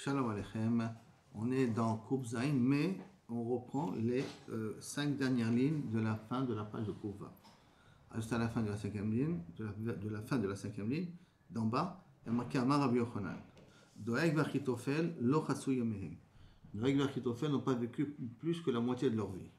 Shalom Aleichem, on est dans Kouf Zain, mais on reprend les 5 dernières lignes de la fin de la page de Kouva. Juste à la fin de la 5e ligne, de la fin de la 5e ligne, d'en bas, il y a marqué Amar Rabbi Yochanan. Doeg v'Achitophel lo chatsu yamehem. Doeg v'Achitophel n'ont pas vécu plus que la moitié de leur vie.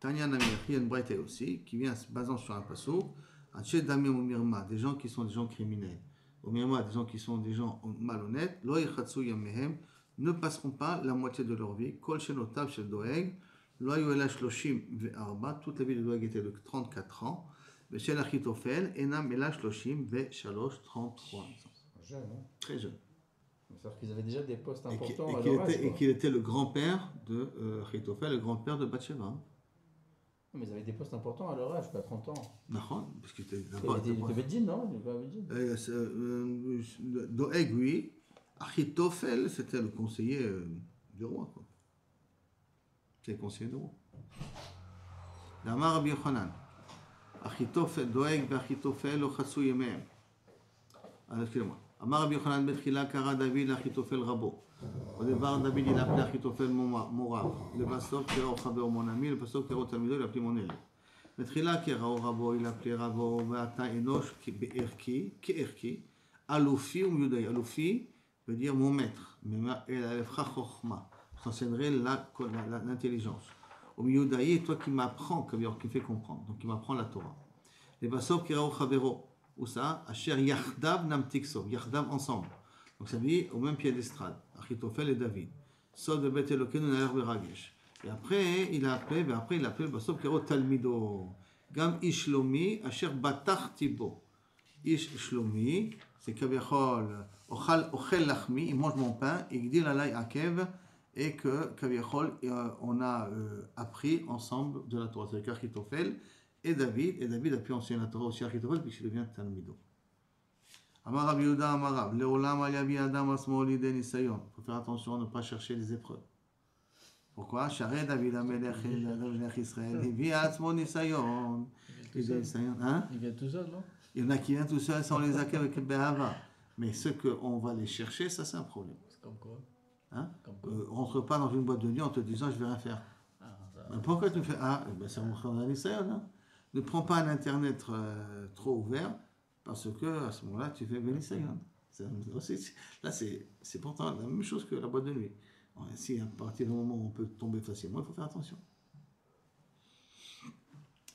Tanya Namir, il y a une braïta aussi, qui vient se basant sur un passouk, Anche Damim ou Mirma, des gens qui sont des gens criminels. Au Mirma, des gens qui sont des gens malhonnêtes, lo chatsu yamehem, ne passeront pas la moitié de leur vie. Kol shenotav shel Doeg, lo yuela shloshim ve'arba, toute la vie de Doeg était de 34 ans. Shel Achitophel, enam ela shloshim ve'shalosh, 33 ans. Jeune, hein? Très jeune. C'est-à-dire qu'ils avaient déjà des postes importants et qu'il était le grand-père de Achitophel, le grand-père de Bathsheba. Mais ils avaient des postes importants à leur âge, pas 30 ans. Non, parce qu'il était Il était Beddin, non? Doeg, oui. Achitophel, c'était le conseiller du roi, quoi. C'est le conseiller du roi. D'Amar Rabbi Yochanan. Achitophel, Doeg v'Achitophel lo chatsu yamehem. Excusez-moi. Amar Rabbi Yochanan betchila kara David l'Achitophel rabo. Au départ, David il appelait Achitophel morav. Le pasteur qui era chaver mon ami, le pasteur qui era talmido, il appelait mon élève. Betchila kera rabo, il appelait rabo. Ve'ata enosh ke'erki. Alufi ou Yudai. Alufi veut dire mon maître. Mais elle a l'efra chokhma. Je t'enseignerai l'intelligence. Au Yudai, toi qui m'apprends, qui me fait comprendre. Donc qui m'apprend la Torah. Les pasteur qui era chavero. Où ça? Asher Yachdav Namtiksov, Yachdav ensemble. Donc ça veut dire au même pied d'estrade, Achitophel et David. Sod de Bet Elokeinu Naer Beragesh. Et après, il a appelé le Basov Kero Talmido. Gam Ishlomi, Asher Batach Tibo. Ish Shlomi, c'est Kaviachol, Ochel Lachmi, il mange mon pain, et Gdil Alay Akev, et que Kaviachol, on a appris ensemble de la Torah. C'est Achitophel et David a pu enseigner la Torah aussi à Achitophel puisqu'il devient Talmido. Amar Rabbi Yehuda Amar Rab, Leolam al yavi adam asmo lidei nisayon. Il faut faire attention à ne pas chercher les épreuves. Pourquoi? Sharei David Amelech Israël, yavi asmo nisayon. Il vient tout seul, non? Il y en a qui viennent tout seul sans les acquérir avec Behava. Mais ceux qu'on va les chercher, ça c'est un problème. C'est comme quoi? Rentre pas dans une boîte de nuit en te disant je vais rien faire. Pourquoi tu fais ça montre un nisayon, hein? Ne prends pas un internet trop ouvert parce que à ce moment-là tu fais Bénissayon. Là c'est pourtant la même chose que la boîte de nuit. Si à partir du moment où on peut tomber facilement, il faut faire attention.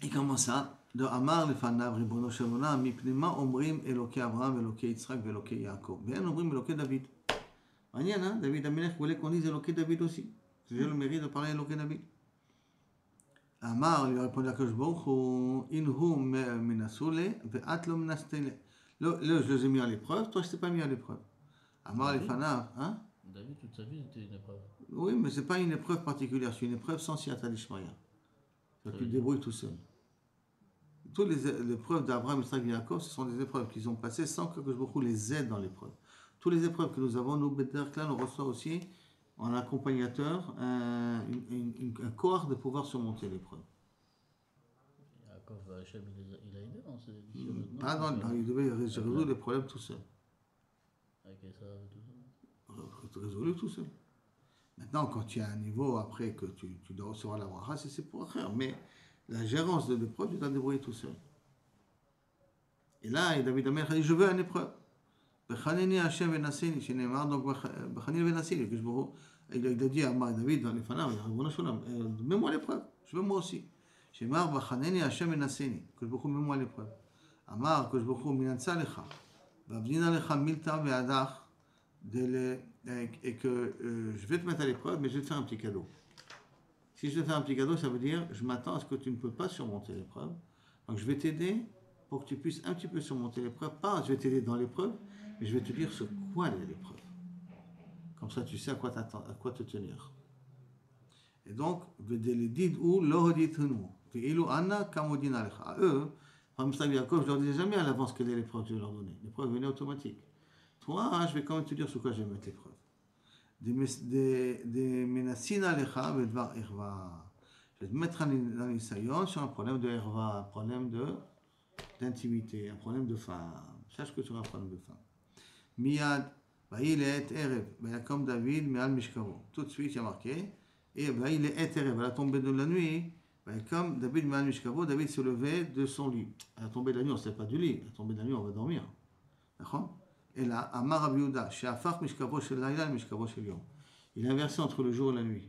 Et comment ça? De Amar lefanav ribono shel olam mipnei omrim Elokei Abraham, Elokei Yitzhak, Elokei Yaakov. Bien omrim Elokei David. Manière, hein? David Amelech voulait qu'on dise Elokei David aussi. J'ai le mérite de parler Elokei David. Amar lui a répondu à Kadosh Baruch Hu, inhu menasule ve'at lo menastele. Là, je les ai mis à l'épreuve, toi je t'ai pas mis à l'épreuve. Amar lefanav, hein? David, toute sa vie, c'était une épreuve. Oui, mais c'est pas une épreuve particulière, c'est une épreuve sans siyata d'Ishmaïa. Tu te débrouilles tout seul. Toutes les épreuves d'Abraham, Yitzhak et Yaakov, ce sont des épreuves qu'ils ont passées sans que Kadosh Baruch Hu les aide dans l'épreuve. Toutes les épreuves que nous avons, nous, Bederklan, on reçoit aussi en accompagnateur un corps de pouvoir surmonter l'épreuve. Yaakov, Hachem, il a aidé dans ces il devait résoudre les problèmes tout seul. Avec ça, tout ça. Résolu tout seul. Maintenant, quand tu as un niveau après que tu dois recevoir la bracha, c'est pour faire. Mais la gérance de l'épreuve, tu dois te débrouiller tout seul. Et là, David Amelech a dit, je veux une épreuve. Bechaneni Hashem venasseni, shenemar, donc Bechaneni venasseni, il a dit à David dans les fanars, mets-moi l'épreuve, je veux moi aussi. Shemar Bechaneni Hashem venasseni, que je beaucoup mets-moi l'épreuve. Amar, que je beaucoup minansa lecha, vavdina lecha milta ve'adach, et que je vais te mettre à l'épreuve, mais je vais te faire un petit cadeau. Si je te fais un petit cadeau, ça veut dire, je m'attends à ce que tu ne peux pas surmonter l'épreuve, donc je vais t'aider pour que tu puisses un petit peu surmonter l'épreuve. Pas, je vais t'aider dans l'épreuve, mais je vais te dire sur quoi est l'épreuve. Comme ça, tu sais à quoi te tenir. Et donc, à eux, comme ça, Yaakov, je leur disais jamais à l'avance quelle est l'épreuve que je vais leur donner. L'épreuve venait automatique. Toi, je vais quand même te dire sur quoi je vais mettre l'épreuve. Je vais te mettre un nisayon sur un problème de herva, un problème d'intimité, un problème de femme. Sache que tu auras un problème de femme. Miyad Il est Erev. Comme David, mais al Mishkavo. Tout de suite, il y a marqué. Et il est Erev. À la tombée de la nuit, comme David, mais al Mishkavo, David se levait de son lit. À la tombée de la nuit, on ne se lève pas du lit. À la tombée de la nuit, on va dormir. D'accord? Et là, Amar Rabbi Yehuda, She'afach Mishkavo Shel Laila, Mishkavo Shel Yom. Il a inversé entre le jour et la nuit.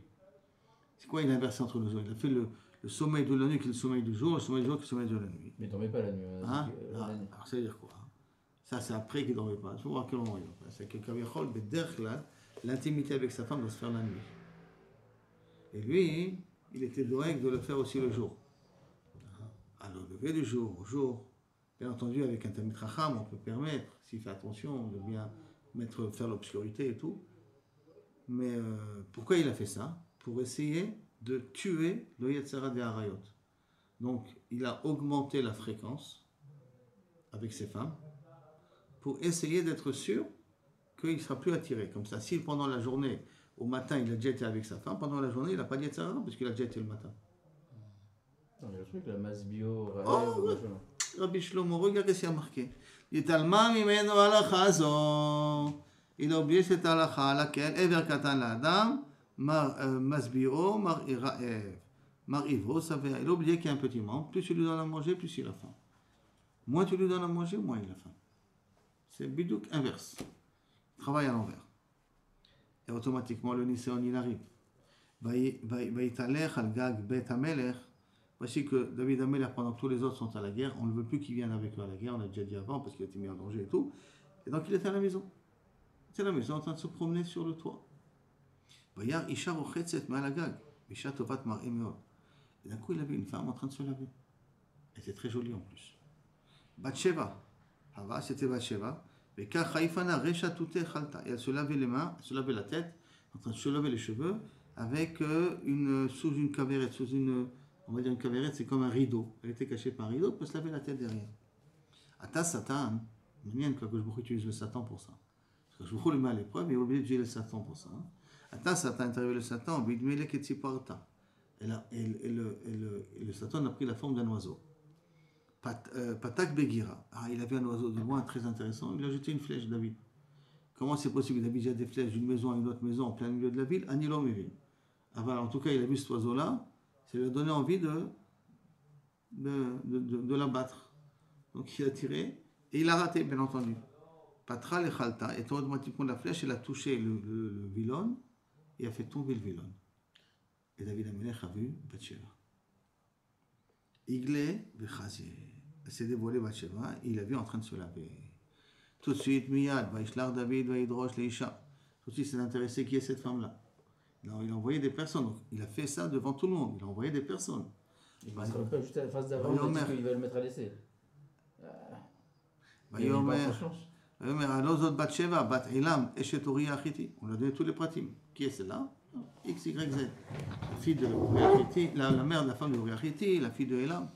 C'est quoi il a inversé entre le jour? Il a fait le sommeil de la nuit qui est le sommeil du jour, le sommeil du jour qui est le sommeil de la nuit. Mais il dormait pas la nuit. Hein? Alors ça veut dire quoi? Ça c'est après qu'il ne dormait pas. Il faut voir à quel moment il dormait pas. C'est que Kaviachol, l'intimité avec sa femme doit se faire la nuit. Et lui, il était doeg de le faire aussi le jour. Alors, le lever du jour, au jour, bien entendu, avec un Talmid Chacham, on peut permettre, s'il fait attention, de bien faire l'obscurité et tout. Mais pourquoi il a fait ça? Pour essayer de tuer le Yetzara des Harayot. Donc, il a augmenté la fréquence avec ses femmes pour essayer d'être sûr qu'il ne sera plus attiré. Comme ça, si pendant la journée, au matin, il a déjà été avec sa femme, pendant la journée, il n'a pas de Yetzara parce qu'il a déjà été le matin. Non, mais le truc, la masse bio. Oh, Rabbi Shlomo, regardez ce qu'il y a marqué. Yitalma mimeno alachazo. Il a oublié cette halakha à laquelle Ever Katan l'Adam, Masbiro, Mar Ivro, ça veut. Il a oublié qu'il y a un petit membre. Plus tu lui donnes à manger, plus il a faim. Moins tu lui donnes à manger, moins il a faim. C'est bidouk inverse. Il travaille à l'envers. Et automatiquement, le Niséon, il arrive. Vaïtalech al Gag Bet Amelech. Voici que David Amelech, pendant que tous les autres sont à la guerre, on ne veut plus qu'il vienne avec eux à la guerre, on a déjà dit avant, parce qu'il a été mis en danger et tout. Et donc il était à la maison. C'est la maison en train de se promener sur le toit. Bayar Isha Rochetzet Malagag. Isha Tovat Mar Emeot. Et d'un coup, il a vu une femme en train de se laver. Elle était très jolie en plus. Batsheva. Hava, c'était Batsheva. Et elle se lavait les mains, elle se lavait la tête, en train de se laver les cheveux, avec sous une caverette, on va dire une caverette, c'est comme un rideau. Elle était cachée par un rideau, elle peut se laver la tête derrière. Ata Satan, Mignon que je utilise le Satan pour ça. Parce que je vous le mets à l'épreuve, mais il a oublié d'utiliser le Satan pour ça. Ata Satan est arrivé le Satan, Bidmele Ketsiparta. Et le Satan a pris la forme d'un oiseau. Patak Begira. Il avait un oiseau de loin très intéressant, il a jeté une flèche, David. Comment c'est possible que David jette des flèches d'une maison à une autre maison en plein milieu de la ville? Anilom Evin. En tout cas, il a vu cet oiseau-là, ça lui a donné envie de l'abattre. Donc il a tiré, et il a raté, bien entendu. Patra le Khalta, et automatiquement la flèche, elle a touché le vilon, et a fait tomber le vilon. Et David Amelech a vu Bathsheba. Iglé Bechazier. Elle s'est dévoilée Bathsheba, et il l'a vu en train de se laver. Tout de suite, Miyad, Vaishlar David, Vaidrosh, Leisha. Tout de suite, il s'est intéressé qui est cette femme-là. Alors, il a envoyé des personnes. Donc, il a fait ça devant tout le monde. Il a envoyé des personnes. Il ne serait pas juste à la face d'avant, il dit qu'il va le mettre à l'essai. Vayomer, Alozot Bathsheba, Bat Elam, Eshet Uriah Achiti. On a donné tous les pratim. Qui est celle-là? X, Y, Z. La fille de Uriah Achiti, la mère de la femme de Uriah Achiti, la fille de Elam.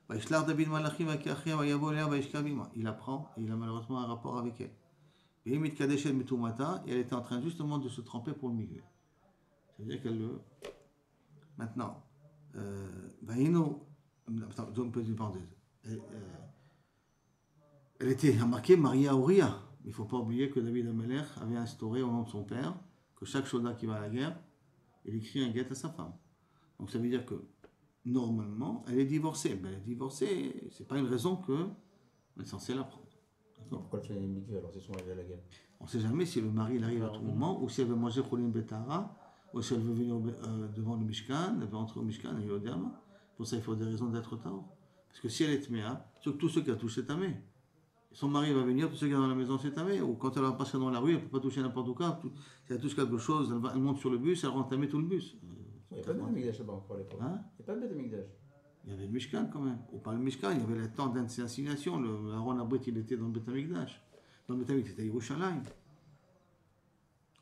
Vaishlar David Malachim, Akiachia, Vayavo Lea, Vaishkavima. Il apprend et il a malheureusement un rapport avec elle. Et Mit Kadeshet Mitumata, et elle était en train justement de se tremper pour le migrer. C'est-à-dire qu'elle le. Maintenant, Vaino. Donc, petite parenthèse. Elle était marquée Maria Uriah. Il ne faut pas oublier que David Amelech avait instauré au nom de son père que chaque soldat qui va à la guerre, il écrit un guet à sa femme. Donc ça veut dire que normalement, elle est divorcée. Mais elle est divorcée, c'est pas une raison que on est censé la prendre. Pourquoi elle fait une mikveh alors s'ils sont arrivés à la guerre? On ne sait jamais si le mari arrive à tout moment, ou si elle veut manger Cholim Betara, ou si elle veut venir devant le Mishkan, elle veut entrer au Mishkan et au Dama. Pour ça, il faut des raisons d'être tard. Parce que si elle est tméa, tous ceux qui ont touché tamé. Son mari va venir, tous ceux qui sont dans la maison, c'est tamé. Ou quand elle va passer dans la rue, elle ne peut pas toucher n'importe quoi. Si elle touche quelque chose, elle monte sur le bus, elle rend tamé tout le bus. Il n'y a pas de Beth Amikdash là-bas encore à l'époque. Il n'y a pas de Beth Amikdash. Il y avait le Mishkan quand même. Ou pas le Mishkan, il y avait le temps d'insignation. Aaron Abrit, il était dans le Beth Amikdash. Dans le Beth Amikdash, c'était Yerushalayim.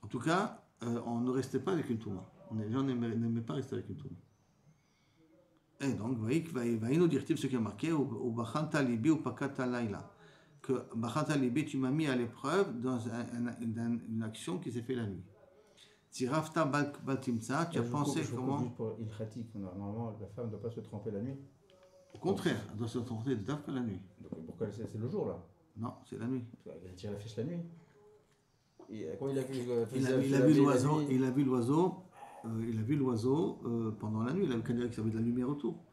En tout cas, on ne restait pas avec une touma. Les gens n'aimaient pas rester avec une touma. Et donc, vous voyez, va nous dire ce qui est marqué, ou Bachanta Libi ou Pakata Laila. Que Bachanta Libi, tu m'as mis à l'épreuve dans une action qui s'est faite la nuit. Tirafta Baltimtsa, tu as pensé comment. Juste pour Ilchatik, normalement, la femme ne doit pas se tremper la nuit. Au contraire, elle doit se tremper de la nuit. Donc pourquoi c'est le jour là? Non, c'est la nuit. Elle tire la flèche la nuit. Quand il a vu, Il a vu l'oiseau, il a vu l'oiseau pendant la nuit. Il a vu qu'il y avait de la lumière autour.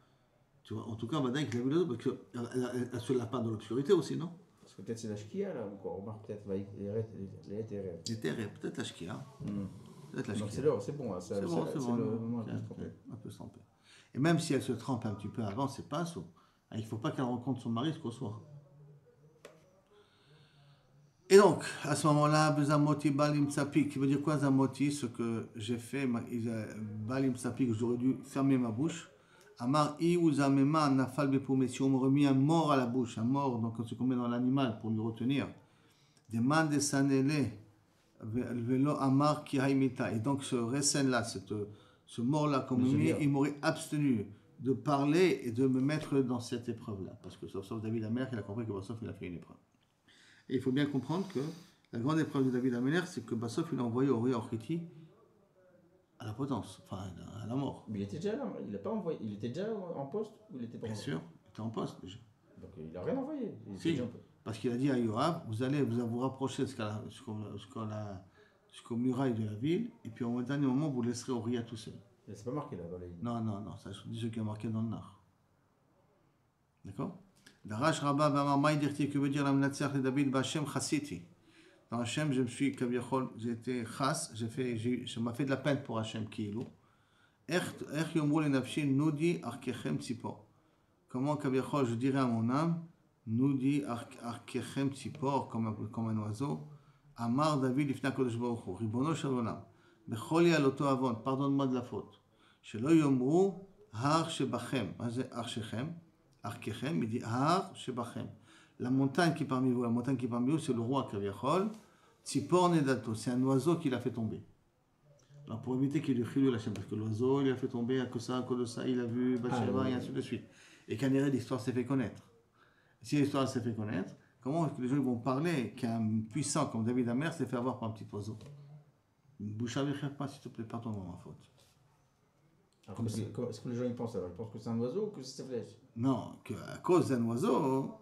Tu vois, en tout cas, Badin, il a vu l'oiseau parce qu'elle se l'a pas dans l'obscurité aussi, non? Parce que peut-être c'est la Shkia là encore. On remarque peut-être les terres. Les terres, peut-être la Shkia. Peut-être la Donc Shkia. c'est l'heure, c'est bon. C'est bon, le moment de se tromper. Un peu se tromper. Et même si elle se trempe un petit peu avant, c'est pas un saut. Il ne faut pas qu'elle rencontre son mari jusqu'au soir. Et donc, à ce moment-là, Bezamoti Balim Tsapik, qui veut dire quoi Zamoti? Ce que j'ai fait, Balim Tsapik, j'aurais dû fermer ma bouche. Amar Iuzamema Nafal Bepoumé, si on me remet un mort à la bouche, un mort, donc ce qu'on met dans l'animal pour lui retenir. Demande Sanele, Velo Amar Kihaimita. Et donc, ce resen-là, ce mort-là qu'on me met, il m'aurait abstenu de parler et de me mettre dans cette épreuve-là. Parce que sauf David Amer, il a compris que Bassof, il a fait une épreuve. Et il faut bien comprendre que la grande épreuve de David Amer, c'est que Bassof, il a envoyé Uri Orchiti à la potence, enfin à la mort. Mais il était déjà là, il n'a pas envoyé. Il était déjà en poste ou il était pas? Bien sûr, il était en poste déjà. Donc il n'a rien envoyé. Si, parce qu'il a dit à Yoav, vous allez vous rapprocher jusqu'aux murailles de la ville, et puis au dernier moment, vous laisserez Uriah tout seul. C'est pas marqué là dans les... Non, ça je dis ce qui est marqué dans le Nar. D'accord? Darash Rabba Vamamai Dirti, que veut dire la Mnatsiach de David Bachem Chassiti. Dans Hachem, je me suis, j'ai été chas, ça m'a fait de la peine pour Hachem Kiilou. Ech Yomrou le Nafshi, Noudi Arkechem Tzipor. Comment Kaviachol, je dirais à mon âme, Noudi Arkechem Tzipor, comme un oiseau. Amar David Ifna Kodesh Baruch Hu, Ribono Shalonam. Becholi Aloto Avon, pardonne-moi de la faute. Shelo Yomrou Har Shebachem. Har Shechem. Arkechem, il dit Har Shebachem. La montagne qui est parmi vous, c'est le roi Kaviachol. Tzipor Nedato, c'est un oiseau qui l'a fait tomber. Alors pour éviter qu'il lui crie la chaîne, parce que l'oiseau, il l'a fait tomber à cause de ça, il a vu Bathsheba et ainsi de suite. Et qu'en l'histoire s'est fait connaître. Et si l'histoire s'est fait connaître, comment est-ce que les gens vont parler qu'un puissant comme David Amer s'est fait avoir par un petit oiseau? Bouche avec pas, s'il te plaît, pardonne-moi ma faute. Est-ce que les gens y pensent alors? Ils pensent que c'est un oiseau ou que c'est sa flèche? Non, qu'à cause d'un oiseau,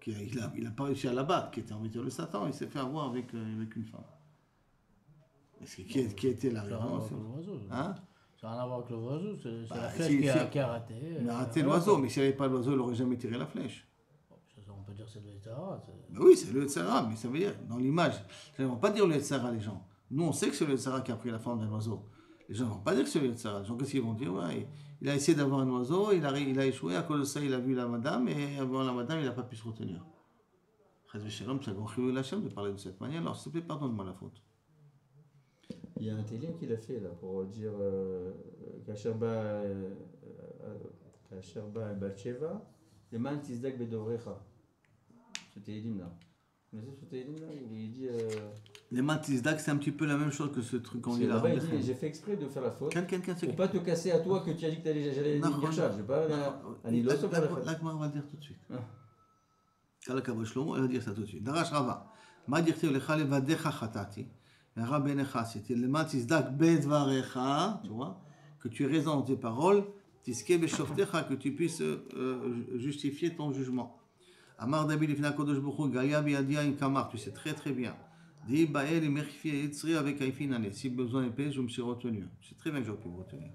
il n'a pas réussi à l'abattre, qui était en matière de Satan, il s'est fait avoir avec une femme. Qui était la réponse? Hein? Ça n'a rien à voir avec l'oiseau, c'est la flèche qui a raté. Il a raté l'oiseau, mais s'il n'y avait pas l'oiseau, il n'aurait jamais tiré la flèche. On peut dire que c'est le Yetzara. Oui, c'est le Yetzara, mais ça veut dire, dans l'image, ils ne vont pas dire le Yetzara, les gens. Nous, on sait que c'est le Yetzara qui a pris la forme d'un oiseau. Les gens ne vont pas dire que c'est le Yetzara. Les gens, qu'est-ce qu'ils vont dire? Ouais, il a essayé d'avoir un oiseau, il a échoué, à cause de ça, il a vu la madame, et avant la madame, il n'a pas pu se retenir. Chaz v'shalom, c'est un grand chilou l'Hachem de parler de cette manière. Alors, s'il te plaît, pardonne-moi la faute. Il y a un télim qu'il a fait là pour dire Kasherba Batsheva, le man tizdak bedovrecha. Ce télim là. Vous connaissez ce télim là? Il dit. Les man tizdak, c'est un petit peu la même chose que ce truc qu'on dit là. Il dit j'ai fait exprès de faire la faute. Pour pas te casser à toi que tu as dit que j'allais dire ça. Je sais pas. L'Agmar va le dire tout de suite. Kalakabo Shlomo, elle va dire ça tout de suite. Darash Rava. Ma dirti lecha levadecha chatati. C'était le matizdak bedvarecha, tu vois, que tu aies raison dans tes paroles, tiske beshoftecha, que tu puisses justifier ton jugement. Amar David ifna kodosh b'chu galia biadia in kamar, tu sais très très bien. Di bael imerchifi etzri avec aifinane, si besoin épais, je me suis retenu. C'est très bien que j'aurais pu me retenir.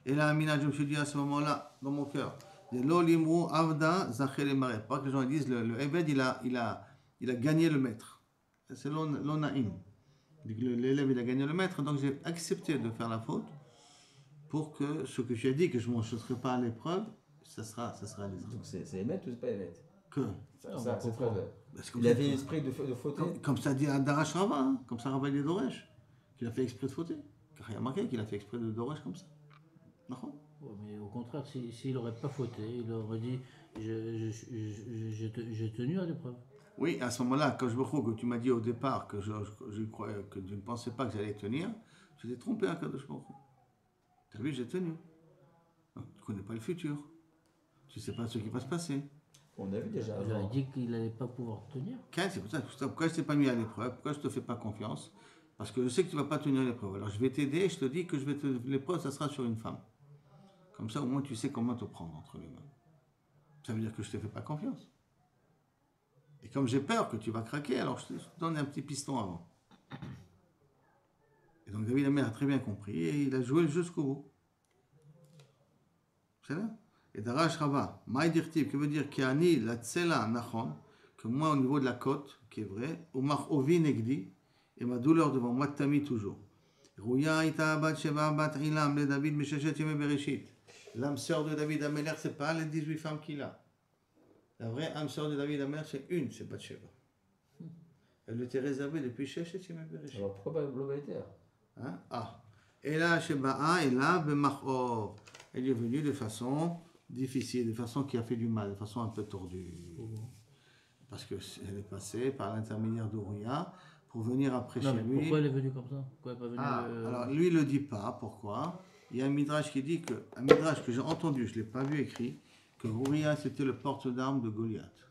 Et là, Amina, je me suis dit à ce moment-là, dans mon cœur, lo limru avda zachel emaret. Pas que les gens disent le Eved, il a gagné le maître. C'est l'onaïm. L'élève, il a gagné le maître, donc j'ai accepté de faire la faute pour que ce que j'ai dit, que je ne serai pas à l'épreuve, ça sera les autres. Donc c'est émettre ou c'est pas émettre? Que ça, c'est pas vrai. Il avait l'esprit de fauter. Comme ça dit Darash Rava, hein, comme ça Rava il est Doresh, qu'il a fait exprès de fauter. Car il y a marqué qu'il a fait exprès de Doresh comme ça. D'accord? Mais au contraire, s'il n'aurait pas fauté, il aurait dit j'ai tenu à l'épreuve. Oui, à ce moment-là, quand que tu m'as dit au départ que je croyais que je ne pensais pas que j'allais tenir, je t'ai trompé à Kadosh Baruch Hu. Tu as vu, j'ai tenu. Non, tu ne connais pas le futur. Tu ne sais pas ce qui va se passer. On a vu déjà. Il a dit qu'il n'allait pas pouvoir tenir. C'est pour ça. Pourquoi je ne t'ai pas mis à l'épreuve? Pourquoi je ne te fais pas confiance? Parce que je sais que tu ne vas pas tenir l'épreuve. Alors je vais t'aider et je te dis que l'épreuve, ça sera sur une femme. Comme ça, au moins, tu sais comment te prendre entre les mains. Ça veut dire que je ne te fais pas confiance. Et comme j'ai peur que tu vas craquer, alors je te donne un petit piston avant. donc David Amer a très bien compris et il a joué le jeu jusqu'au bout. C'est là. Et Darash Rabba, Maïdirtiv, qui veut dire Kiani la tsela nachon, que moi au niveau de la côte, qui est vrai, Omar Ovi Negdi, et ma douleur devant moi Tami toujours. Rouya ita bat sheva bat ilam le David Meshachet Yeme Bereshit. L'âme sœur de David Ameler, c'est pas les 18 femmes qu'il a. La vraie âme sœur de David Ameler, c'est une, c'est Bathsheba. Elle était réservée depuis Shechet Yeme Bereshit. Alors pourquoi pas globalité? Hein? Ah. Et là, Sheba'a, et là, Bemachor. Elle est venue de façon difficile, de façon qui a fait du mal, de façon un peu tordue. Parce qu'elle est passée par l'intermédiaire d'Ouria pour venir après Non, chez mais lui. pourquoi elle est venue comme ça? Pourquoi elle n'est pas venue Alors lui, il ne le dit pas. Pourquoi? Il y a un midrash qui dit que, un midrash que j'ai entendu, je ne l'ai pas vu écrit, que Ouria c'était le porte-d'armes de Goliath.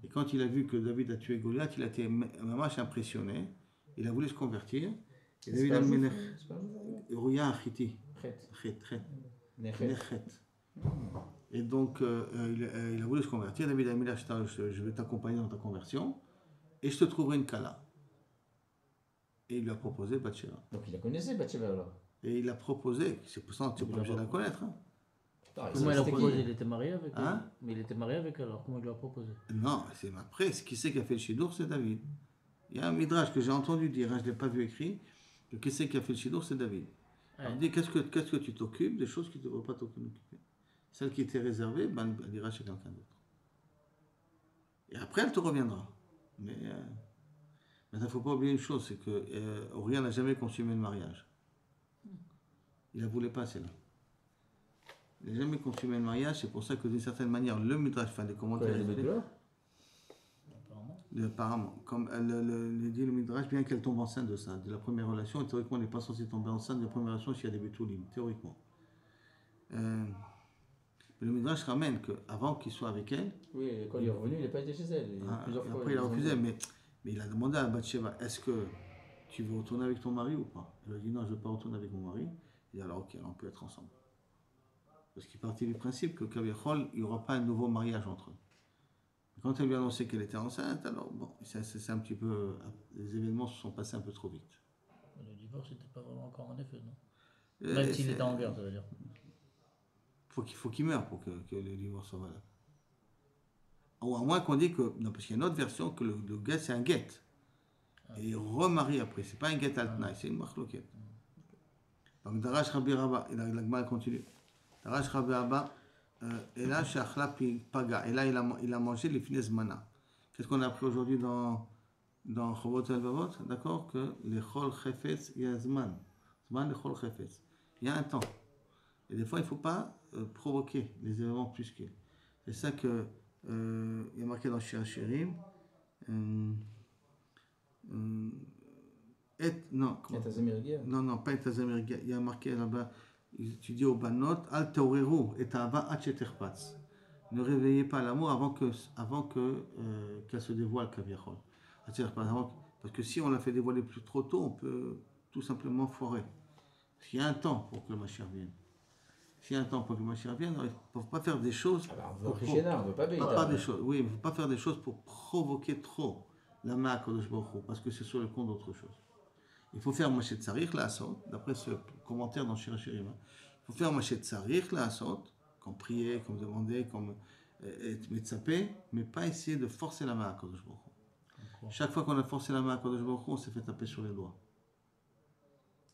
Et quand il a vu que David a tué Goliath, il a été vraiment impressionné. Il a voulu se convertir. Et David a mené Ouria a chiti. Nechet. Et donc, il a voulu se convertir. David a dit, je vais t'accompagner dans ta conversion et je te trouverai une Kala. Et il lui a proposé Bathsheba. Donc il la connaissait, Bathsheba alors. Et il a proposé, c'est pour ça que tu n'es pas obligé de la connaître. Hein. Comment il a proposé? Il était marié avec elle. Hein? Mais il était marié avec elle, alors comment il lui a proposé? Non, c'est après, qui c'est qui a fait le Shidour, c'est David. Il y a un midrash que j'ai entendu dire, hein, je ne l'ai pas vu écrit, que qui c'est qui a fait le Shidour, c'est David. Alors, dit, qu'est-ce que tu t'occupes des choses qui ne devraient pas t'occuper? Celle qui était réservée, ben, elle ira chez quelqu'un d'autre. Et après, elle te reviendra. Mais il ne faut pas oublier une chose, c'est que Uriah n'a jamais consommé le mariage. Il ne la voulait pas, celle-là. Il n'a jamais consommé le mariage, c'est pour ça que d'une certaine manière, le midrash, enfin les commentaires... Apparemment. Comme dit le midrash, bien qu'elle tombe enceinte de ça, de la première relation, et théoriquement, elle n'est pas censée tomber enceinte de la première relation s'il y a des bétoulim, théoriquement. Le midrash ramène qu'avant qu'il soit avec elle... Oui, quand il est revenu, il n'est pas été chez elle. Après, il a refusé, mais il a demandé à Bathsheba, est-ce que tu veux retourner avec ton mari ou pas? Elle a dit, non, je ne veux pas retourner avec mon mari. Il dit, alors, ok, on peut être ensemble. Parce qu'il partit du principe que Kaviachol, il n'y aura pas un nouveau mariage entre eux. Quand elle lui a annoncé qu'elle était enceinte, alors bon, c'est un petit peu... Les événements se sont passés un peu trop vite. Le divorce n'était pas vraiment encore en effet, non? Même s'il était en guerre, ça veut dire. Faut qu'il meure pour que le divorce soit valable. Ou à moins qu'on dise que... Non, parce qu'il y a une autre version que le guet, c'est un guet. Et il remarie après. C'est pas un guet al-tnaï, c'est une machloket. Donc, Darash Rabbi Rabba, et la Gemara continue. Darash Rabbi Rabba, et là, Shachla Paga. Et là, il a mangé les finesse mana. Qu'est-ce qu'on a appris aujourd'hui dans Chovot el-Vavot? D'accord? Que les Chol Chefetz, il y a Zman. Zman, les Chol Chefetz. Il y a un temps. Et des fois, il ne faut pas provoquer les événements plus qu'ils. C'est ça que il y a marqué dans Shir Shirim. Non, pas et Azamir. Il y a marqué là-bas. Tu dis au Banot, Al Taoreru et Ta'ava Hacheterpatz. Ne réveillez pas l'amour avant qu'elle se dévoile, Kaviachol. Parce que si on la fait dévoiler plus trop tôt, on peut tout simplement foirer. Parce qu'il y a un temps pour que le Mashiach vienne. S'il y a un temps pour que le Mashiach vienne, il ne faut pas faire des choses. On ne veut pas des choses. Oui, il ne faut pas faire des choses pour provoquer trop la main à Kodesh Baruch Hu, parce que c'est sur le compte d'autre chose. Il faut faire Mashet Tsarich la Asot, d'après ce commentaire dans Shir Shirim. Il faut faire Mashet Tsarich la Asot, comme prier, comme demander, comme metzapé, mais pas essayer de forcer la main à Kodesh Baruch Hu. Chaque fois qu'on a forcé la main à Kodesh Baruch Hu, on s'est fait taper sur les doigts.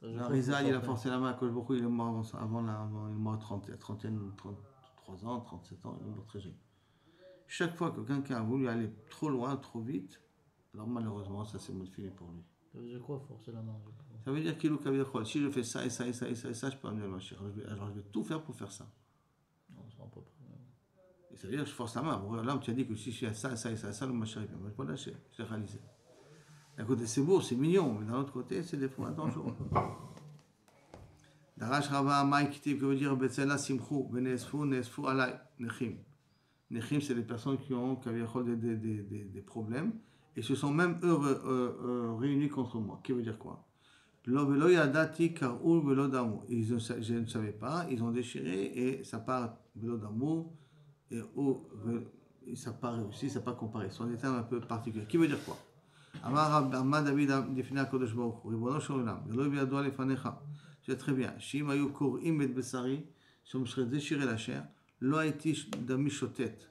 Rizal, il a forcé la main à Kodesh Baruch Hu, il est mort il est mort à 33 ans, 37 ans, il est mort très jeune. Chaque fois que quelqu'un a voulu aller trop loin, trop vite, alors malheureusement, ça s'est mal fini pour lui. Ça veut dire quoi, forcer la main? Ça veut dire qu'il ou Kaviachol. Si je fais ça et ça et ça et ça et ça, je peux amener le Mashiach. Alors je vais tout faire pour faire ça. Non, ça va pas. Et ça veut dire que je force la main. Bon, là, tu as dit que si je fais ça et ça et ça et ça, le Mashiach vient. Moi, je ne vais pas lâcher. Je l'ai réalisé. D'un côté, c'est beau, c'est mignon, mais d'un autre côté, c'est des fois dangereux. Darash Rava Amai Kitib, que veut dire Betsela Simchou, Benesfu Alay, Nechim. Nechim, c'est les personnes qui ont Kaviachol des problèmes. Et se sont même eux réunis contre moi. Qui veut dire quoi? Je ne savais pas, ils ont déchiré et ça part vélo d'amour et ça part réussi, ça part comparé. Ce sont des termes un peu particuliers. Qui veut dire quoi? אמר דוד לפני הקדוש ברוך הוא, ריבונו של עולם, ולא בידוע לפניך, c'est très bien, שאם היו קוראים את בשרי, je me serais déchiré la chair, לא הייתי דמי שוטט.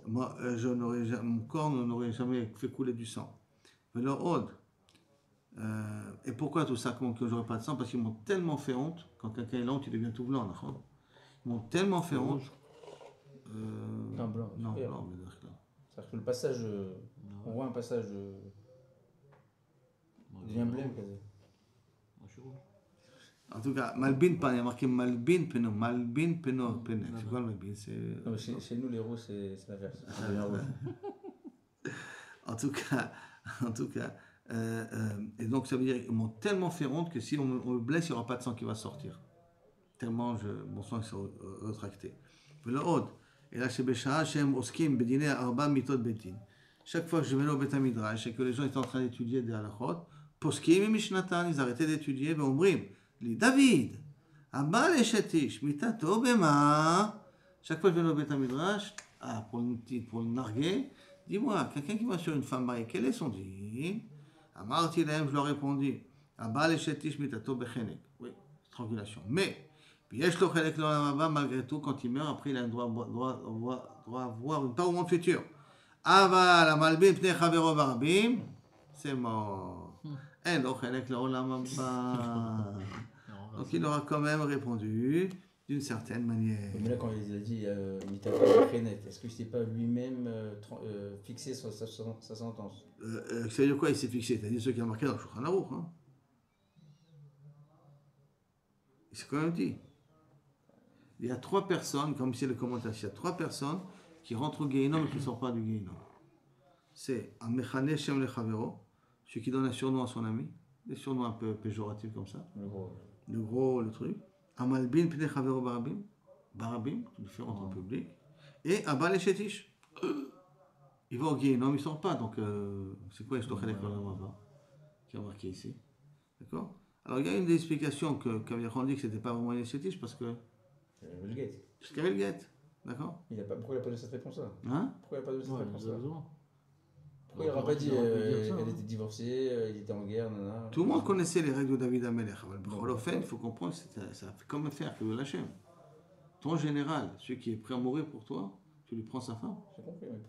Mon corps n'aurait jamais fait couler du sang. ולא עוד. Et pourquoi tout ça, comment que j'aurais pas de sang? Parce qu'ils m'ont tellement fait honte, quand quelqu'un est là, il devient tout blanc, d'accord? Ils m'ont tellement fait honte. Non, blanc. Non, super. blanc, mais d'accord. C'est-à-dire que le passage, on voit un passage, il devient blême quasi. En tout cas, Malbin, il y a marqué Malbin Peno, Malbin Peno, Pene. C'est quoi le Malbin? Non, mais chez nous, les roues, c'est l'inverse. Ça devient rouge. En tout cas, et donc ça veut dire qu'ils m'ont tellement fait honte que si on me blesse, il n'y aura pas de sang qui va sortir. Tellement mon sang s'est retracté. Et là, chez Béchara, chez Oskim, Bedine, Arba, Mitot, Betin. Chaque fois que je venais au Beth Midrash et que les gens étaient en train d'étudier des halachot, Poskim et Mishnatan, ils arrêtaient d'étudier, et on brim. David, Abba Leshetish, Mitato Bema. Chaque fois que je venais au Beth Midrash, pour le narguer, dis-moi, quelqu'un qui va sur une femme mariée, quel est son din? Amarti Lahem, je leur répondis, Abba Leshetish, Mitato Bechenek. Oui, strangulation. Mais, Yesh Lo Chelek L'Olam Haba, malgré tout, quand il meurt, après il a un droit à avoir une part au monde futur. Aval, Amalbin, Pnei Chavero Barabim, c'est mort. Et Lo Chelek L'Olam Haba. Donc il aura quand même répondu d'une certaine manière. Mais là, quand il a dit Mitato Bechenek, est-ce que c'est pas lui-même fixé sur sa sentence? C'est-à-dire quoi il s'est fixé? C'est-à-dire ce qui a marqué dans le Shulchan Aruch. Hein. Il s'est quand même dit. Il y a 3 personnes, comme c'est le commentaire, il y a 3 personnes qui rentrent au Guéhinom et qui ne sortent pas du Guéhinom. C'est un Mechane Shem Le Chavero, celui qui donne un surnom à son ami, des surnoms un peu péjoratifs comme ça. Le gros, le truc. Amalbin Pnei Chavero Barabim, différent en public. Et Abba Leshetish. Il va au Guéhinom, il ne sort pas. Donc, c'est quoi Yesh Lo Chelek L'Olam Haba qui est marqué ici. D'accord? Alors, il y a une des explications qu'Aviachon dit que ce n'était pas vraiment Leshetish parce que. Parce qu'il y avait le guet. D'accord? Pourquoi il n'a pas donné cette réponse-là? Hein? Pourquoi il n'a pas donné cette réponse-là? Pourquoi il n'aura pas dit elle était divorcée, il était en guerre, nanana. Tout le monde connaissait les règles de David Amelech. Il faut comprendre que ça fait comme faire que Hachem. Ton général, celui qui est prêt à mourir pour toi, tu lui prends sa femme. J'ai compris, mais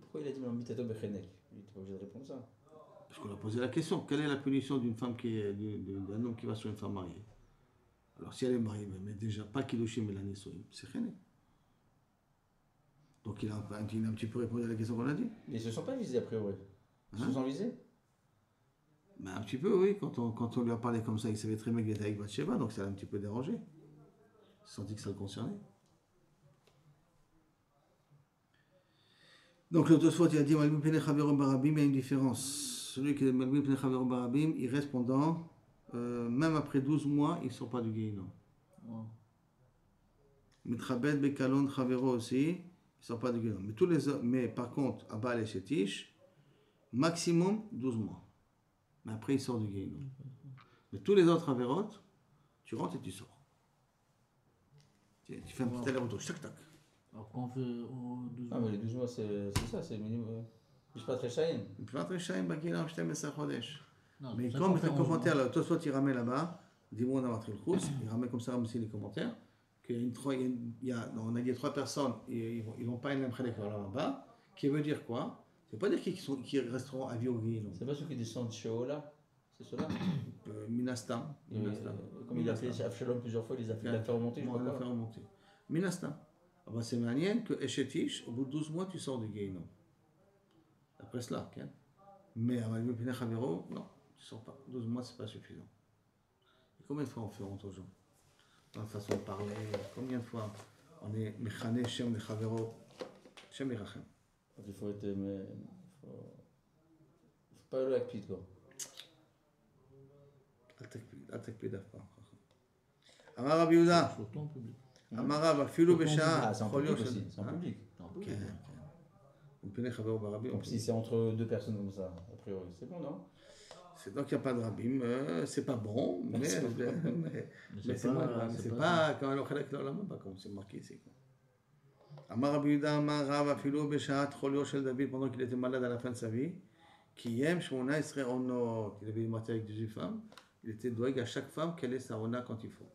pourquoi il a dit Mitato Bechenek? Il n'était pas obligé de répondre ça. Parce qu'on a posé la question, quelle est la punition d'une femme d'un homme qui va sur une femme mariée? Alors si elle est mariée, mais déjà pas Kiddushin mais l'année c'est Chenek. Donc il a un petit peu répondu à la question qu'on a dit. Mais ils ne se sont pas visés a priori. Ils se sont visés? Ben, un petit peu, oui. Quand on lui a parlé comme ça, il savait très bien qu'il était avec Bathsheba, donc ça l'a un petit peu dérangé. Il s'est senti que ça le concernait. Donc le Tosfot, il a dit Malbim Pnei Chavero Barabim, il y a une différence. Celui qui est Malbim Pnei Chavero Barabim, il reste pendant, même après 12 mois, il ne sort pas du Guéhinom. Mitchabed Bekalon Chavero aussi, il ne sort pas du Guéhinom. Mais par contre, Abba Leshetish, maximum 12 mois. Mais après, il sort du Guéhinom. Mais tous les autres avérotes, tu rentres et tu sors. Tu fais un petit aller-retour, tac. Alors quand on fait au 12 mois. Ah, mais les 12 mois, c'est ça, c'est le minimum. Je pas très chaïn. Pas très chaïn, Bakilam, je t'aime, ça Chodesh. Mais comme les commentaires, là, toi, il ramène là-bas, dis-moi, on a montré le coup, il ramène comme ça aussi les commentaires, on a dit 3 personnes, ils vont pas une même prédéque là-bas, qui veut dire quoi? C'est pas dire qu'ils resteront à vie au Guéhinom. C'est pas ceux qui descendent chez Ola? C'est ceux-là? Minastam. Comme il a fait Avshalom plusieurs fois, il les a fait remonter. Il a fait remonter. Minastam. C'est manière que Eshetish, au bout de 12 mois, tu sors du Guéhinom. Après cela, okay? Mais à Malbim Pnei Chavero, non, tu ne sors pas. 12 mois, c'est pas suffisant. Et combien de fois on fait honte aux gens? Dans la façon de parler, combien de fois on est Mechane Shem le Chavero, Shem Irachem. Il faut être. Faut pas aller avec Pete, quoi. Al-Takpid Afra. Amar Rabbi Yehuda. Amar Rabbi Afilou Besha. C'est en public aussi. C'est en public. Donc si c'est entre 2 personnes comme ça, a priori, c'est bon, non? C'est donc il n'y a pas de rabbin, c'est pas bon, mais c'est pas quand on a pas comme c'est marqué ici. Amar Rabbi Yehuda, Amar Rav Afilou Besha Cholio Shel David, pendant qu'il était malade à la fin de sa vie, Kiyem Shmona Esrei Onot. Il avait une moitié avec 18 femmes. Il était doig à chaque femme quelle est sa ona quand il faut.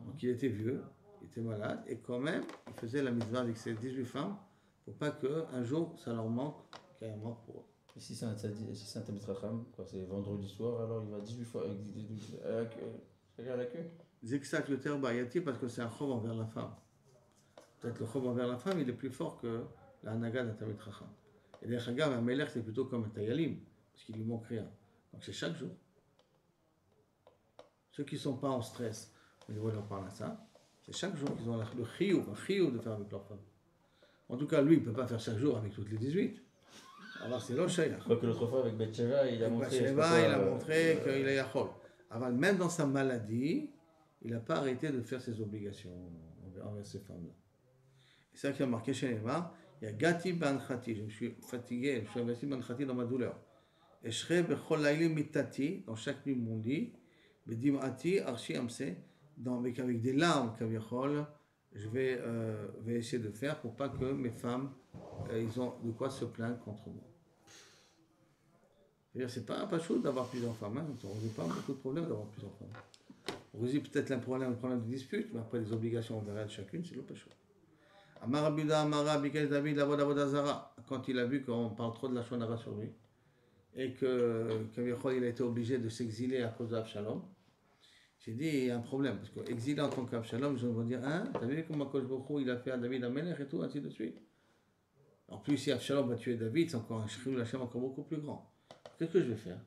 Donc il était vieux, il était malade, et quand même, il faisait la mitzvah avec ses 18 femmes pour pas qu'un jour ça leur manque carrément pour eux. Et si c'est un Talmid Chacham, quand c'est vendredi soir, alors il va 18 fois à la queue. Zexat Yoter Bayati parce que c'est un chov envers la femme. Peut-être le chov envers la femme, il est plus fort que la hanaga d'un Talmid Chacham. Et les Chagam, un Melech, c'est plutôt comme un Tayalim, parce qu'il lui manque rien. Donc c'est chaque jour. Ceux qui ne sont pas en stress, au niveau de leur parnassa, c'est chaque jour qu'ils ont le chiyuv de faire avec leur femme. En tout cas, lui, il ne peut pas faire chaque jour avec toutes les 18. Alors c'est l'Oshaya. Je crois que l'autre fois avec Betcheva, il a montré. Il a montré qu'il est yachol. Alors même dans sa maladie, il n'a pas arrêté de faire ses obligations envers ces femmes-là. Et c'est ça qui a marqué chez Neymar. Il y a Gati Banchati, je me suis fatigué, je me suis investi Banchati dans ma douleur. Et je serai Bechol Laili Mitati, dans chaque nuit mon lit, Bedimati Archi Amse, avec des larmes, Kaviachol, je vais essayer de faire pour pas que mes femmes, ils ont de quoi se plaindre contre moi. C'est pas chaud d'avoir plusieurs femmes, hein. On ne résout pas beaucoup de problèmes d'avoir plusieurs femmes. On résout peut-être un problème de dispute, mais après les obligations envers elles chacune, c'est pas chaud. Amar Abuda, Amara, Bikesh David, Avoda Zara, quand il a vu qu'on parle trop de la Shonara sur lui, et que il a été obligé de s'exiler à cause d'Avshalom, j'ai dit, il y a un problème, parce qu'exilé en tant qu'Avshalom, je vais dire, hein, t'as vu comment Kosh Bokhu, il a fait à David Amelech et tout, ainsi de suite. En plus, si Avshalom va tuer David, c'est encore un Shriul Hashem encore beaucoup plus grand. Qu'est-ce que je vais faire?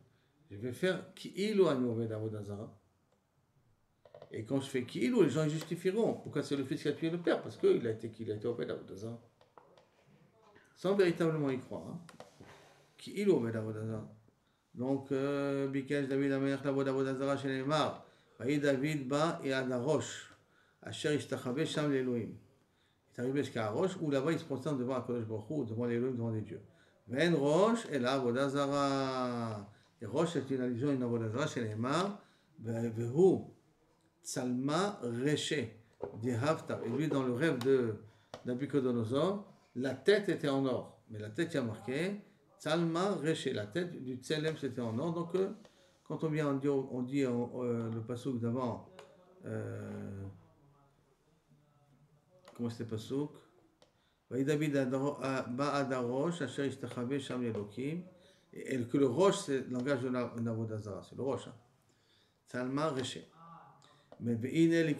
Je vais faire Ki'ilu Ani Oved Avoda Zara. Et quand je fais Ki'ilu, les gens ils justifieront. Pourquoi c'est le fils qui a tué le père? Parce qu'il a été Oved Avoda Zara. Sans véritablement y croire. Hein. Ki'ilu Oved Avoda Zara. Donc, Bikesh David Amelech Avoda Zara chez Neymar. Vaï David ba et Adarosh. Asher Ishtachaveh Sham l'Elohim. Il est arrivé jusqu'à Arosh, où là-bas il se prosterne devant Akadosh Baruch Hu, devant l'Elohim, devant les dieux. Ven Rosh et la Avoda Zara. Et Rosh c'est une allusion à une Avoda Zara chez Neymar. Vehu Tsalma Reshe de Haftar. Et lui, dans le rêve de Nabucodonosor, la tête était en or. Mais la tête, il y a marqué Tsalma Reshe. La tête du Tselem, c'était en or. Donc, quand on vient, on dit le passouk d'avant. Comment c'était le passouk? Et que le roche, c'est le langage de Avoda Zara, c'est le roche. Salma Reshe. Mais et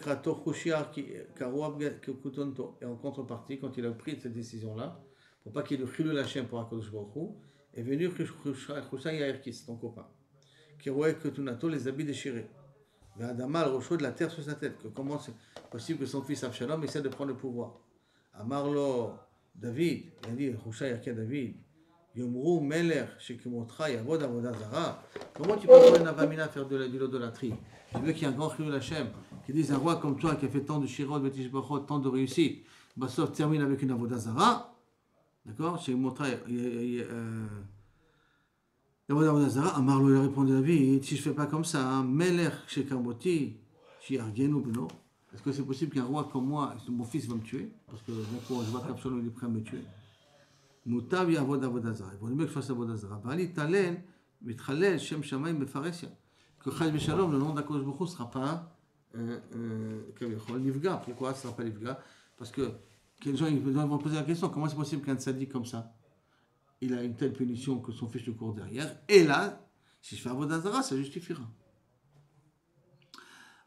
en contrepartie, quand il a pris cette décision-là, pour pas qu'il y ait le Chilul Hashem pour Akadosh Baruch Hu, est venu Chusha Yairkis, ton copain, qui voyait que Tunato les habits déchirés. Mais Adama, le rocheau de la terre sur sa tête. Que comment c'est possible que son fils Avshalom essaie de prendre le pouvoir? Amarlo David, il a dit Chusha Yairkis David, Yomru Melech Shekimotra Yavod Avoda Zara. Comment tu peux avoir une avamina faire de l'idolâtrie? Tu veux qu'il y ait un grand Chilul Hashem qui dise un roi comme toi qui a fait tant de Shirot, Betishbachot, tant de réussite, Bassof termine avec une Avoda Zara. D'accord? Shekimotra Avoda Zara. Amarlo il a répondu à David, si je ne fais pas comme ça, Melech Shekamboti, Shiargenu Beno. Est-ce que c'est possible qu'un roi comme moi, mon fils va me tuer? Parce que je vois qu'Absalom est prêt à me tuer. Mutav Yavod Avoda Zara. Il vaut mieux que je fasse Avoda Zara. Bali Talen, Mitchalel, Shem Shamayim Befaresia. Que Chal Veshalom, le nom d'Akadosh Baruch Hu ne sera pas Livga. Pourquoi ce ne sera pas Livga? Parce que les gens vont poser la question, comment c'est possible qu'un tzaddik comme ça, il a une telle punition que son fils le court derrière? Et là, si je fais Avoda Zara, ça justifiera.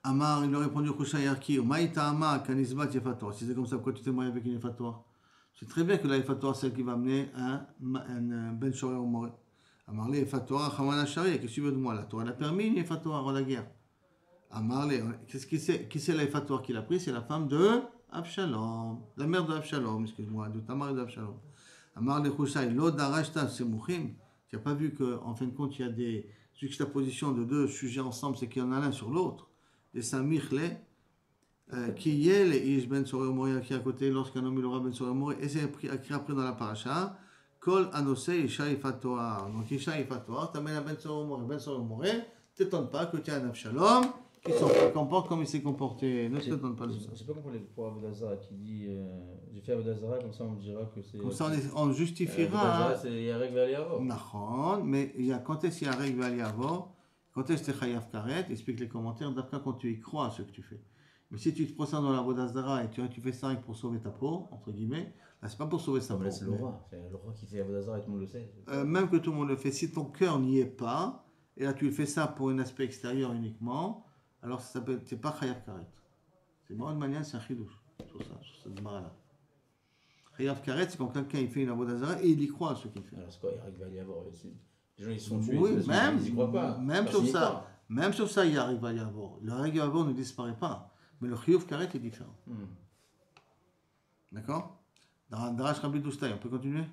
Amar, il a répondu au Chusha Yarki, Maïta Ama, Kanizbat Yefator. Si c'est comme ça, pourquoi tu t'es marié avec une Yefator? C'est très bien que la Yefator, c'est celle qui va amener un Ben Shorer au Moré. Amarle Yefator, Chamana Shari, qu'est-ce que tu veux de moi? La Torah l'a permis, une Yefator avant la guerre. Amarle, qui c'est la Yefator qui l'a pris? C'est la femme de Avshalom, la mère de Avshalom, excuse-moi, de Tamar de Avshalom. Amarle Chusha, Lo Darashta Semuchim. Tu n'as pas vu qu'en fin de compte, il y a des juxtapositions de deux sujets ensemble, c'est qu'il y en a l'un sur l'autre. Des Samichle. Qui est le Ish Ben Sorer Moré qui est à côté lorsqu'un homme il aura Ben Sorer Moré, et c'est écrit après dans la paracha, Kol Anose Isha Ifatoar. Donc Isha Ifatoar, tu amènes à Ben Sorer Moré, t'étonnes pas que tu as un Avshalom, Qui se comporte comme il s'est comporté. Ne te donne pas de ça. Je sais pas comment pour Avodazara qui dit j'ai fait Avodazara, comme ça on me dira que c'est. Comme ça on justifiera. Avodazara, il y a règle va aller avoir. Non, mais il y a, quand est-ce qu'il y a règle va aller avoir, quand est-ce que c'est Chayav Karet, explique les commentaires, d'après quand tu y crois à ce que tu fais. Mais si tu te procèdes dans la Vodazara et tu fais ça pour sauver ta peau, entre guillemets, là c'est pas pour sauver sa peau. C'est Laura qui fait Avodazara et tout le monde le sait. Même que tout le monde le fait, si ton cœur n'y est pas, et là tu fais ça pour un aspect extérieur uniquement, alors ça s'appelle, c'est pas Chayav Karet. C'est de manière, c'est un chidouche, sur cette démarre-là. Chayav Karet, c'est quand quelqu'un il fait une Avodazara et il y croit à ce qu'il fait. Alors c'est quoi, il va y avoir les gens ils sont tués, oui, ils y croient pas. Même sur ça, il arrive à y avoir. Le règle avoir ne disparaît pas. Mais le Chayav Karet est différent. D'accord? Dans Darash Rabbi Doustaï, on peut continuer?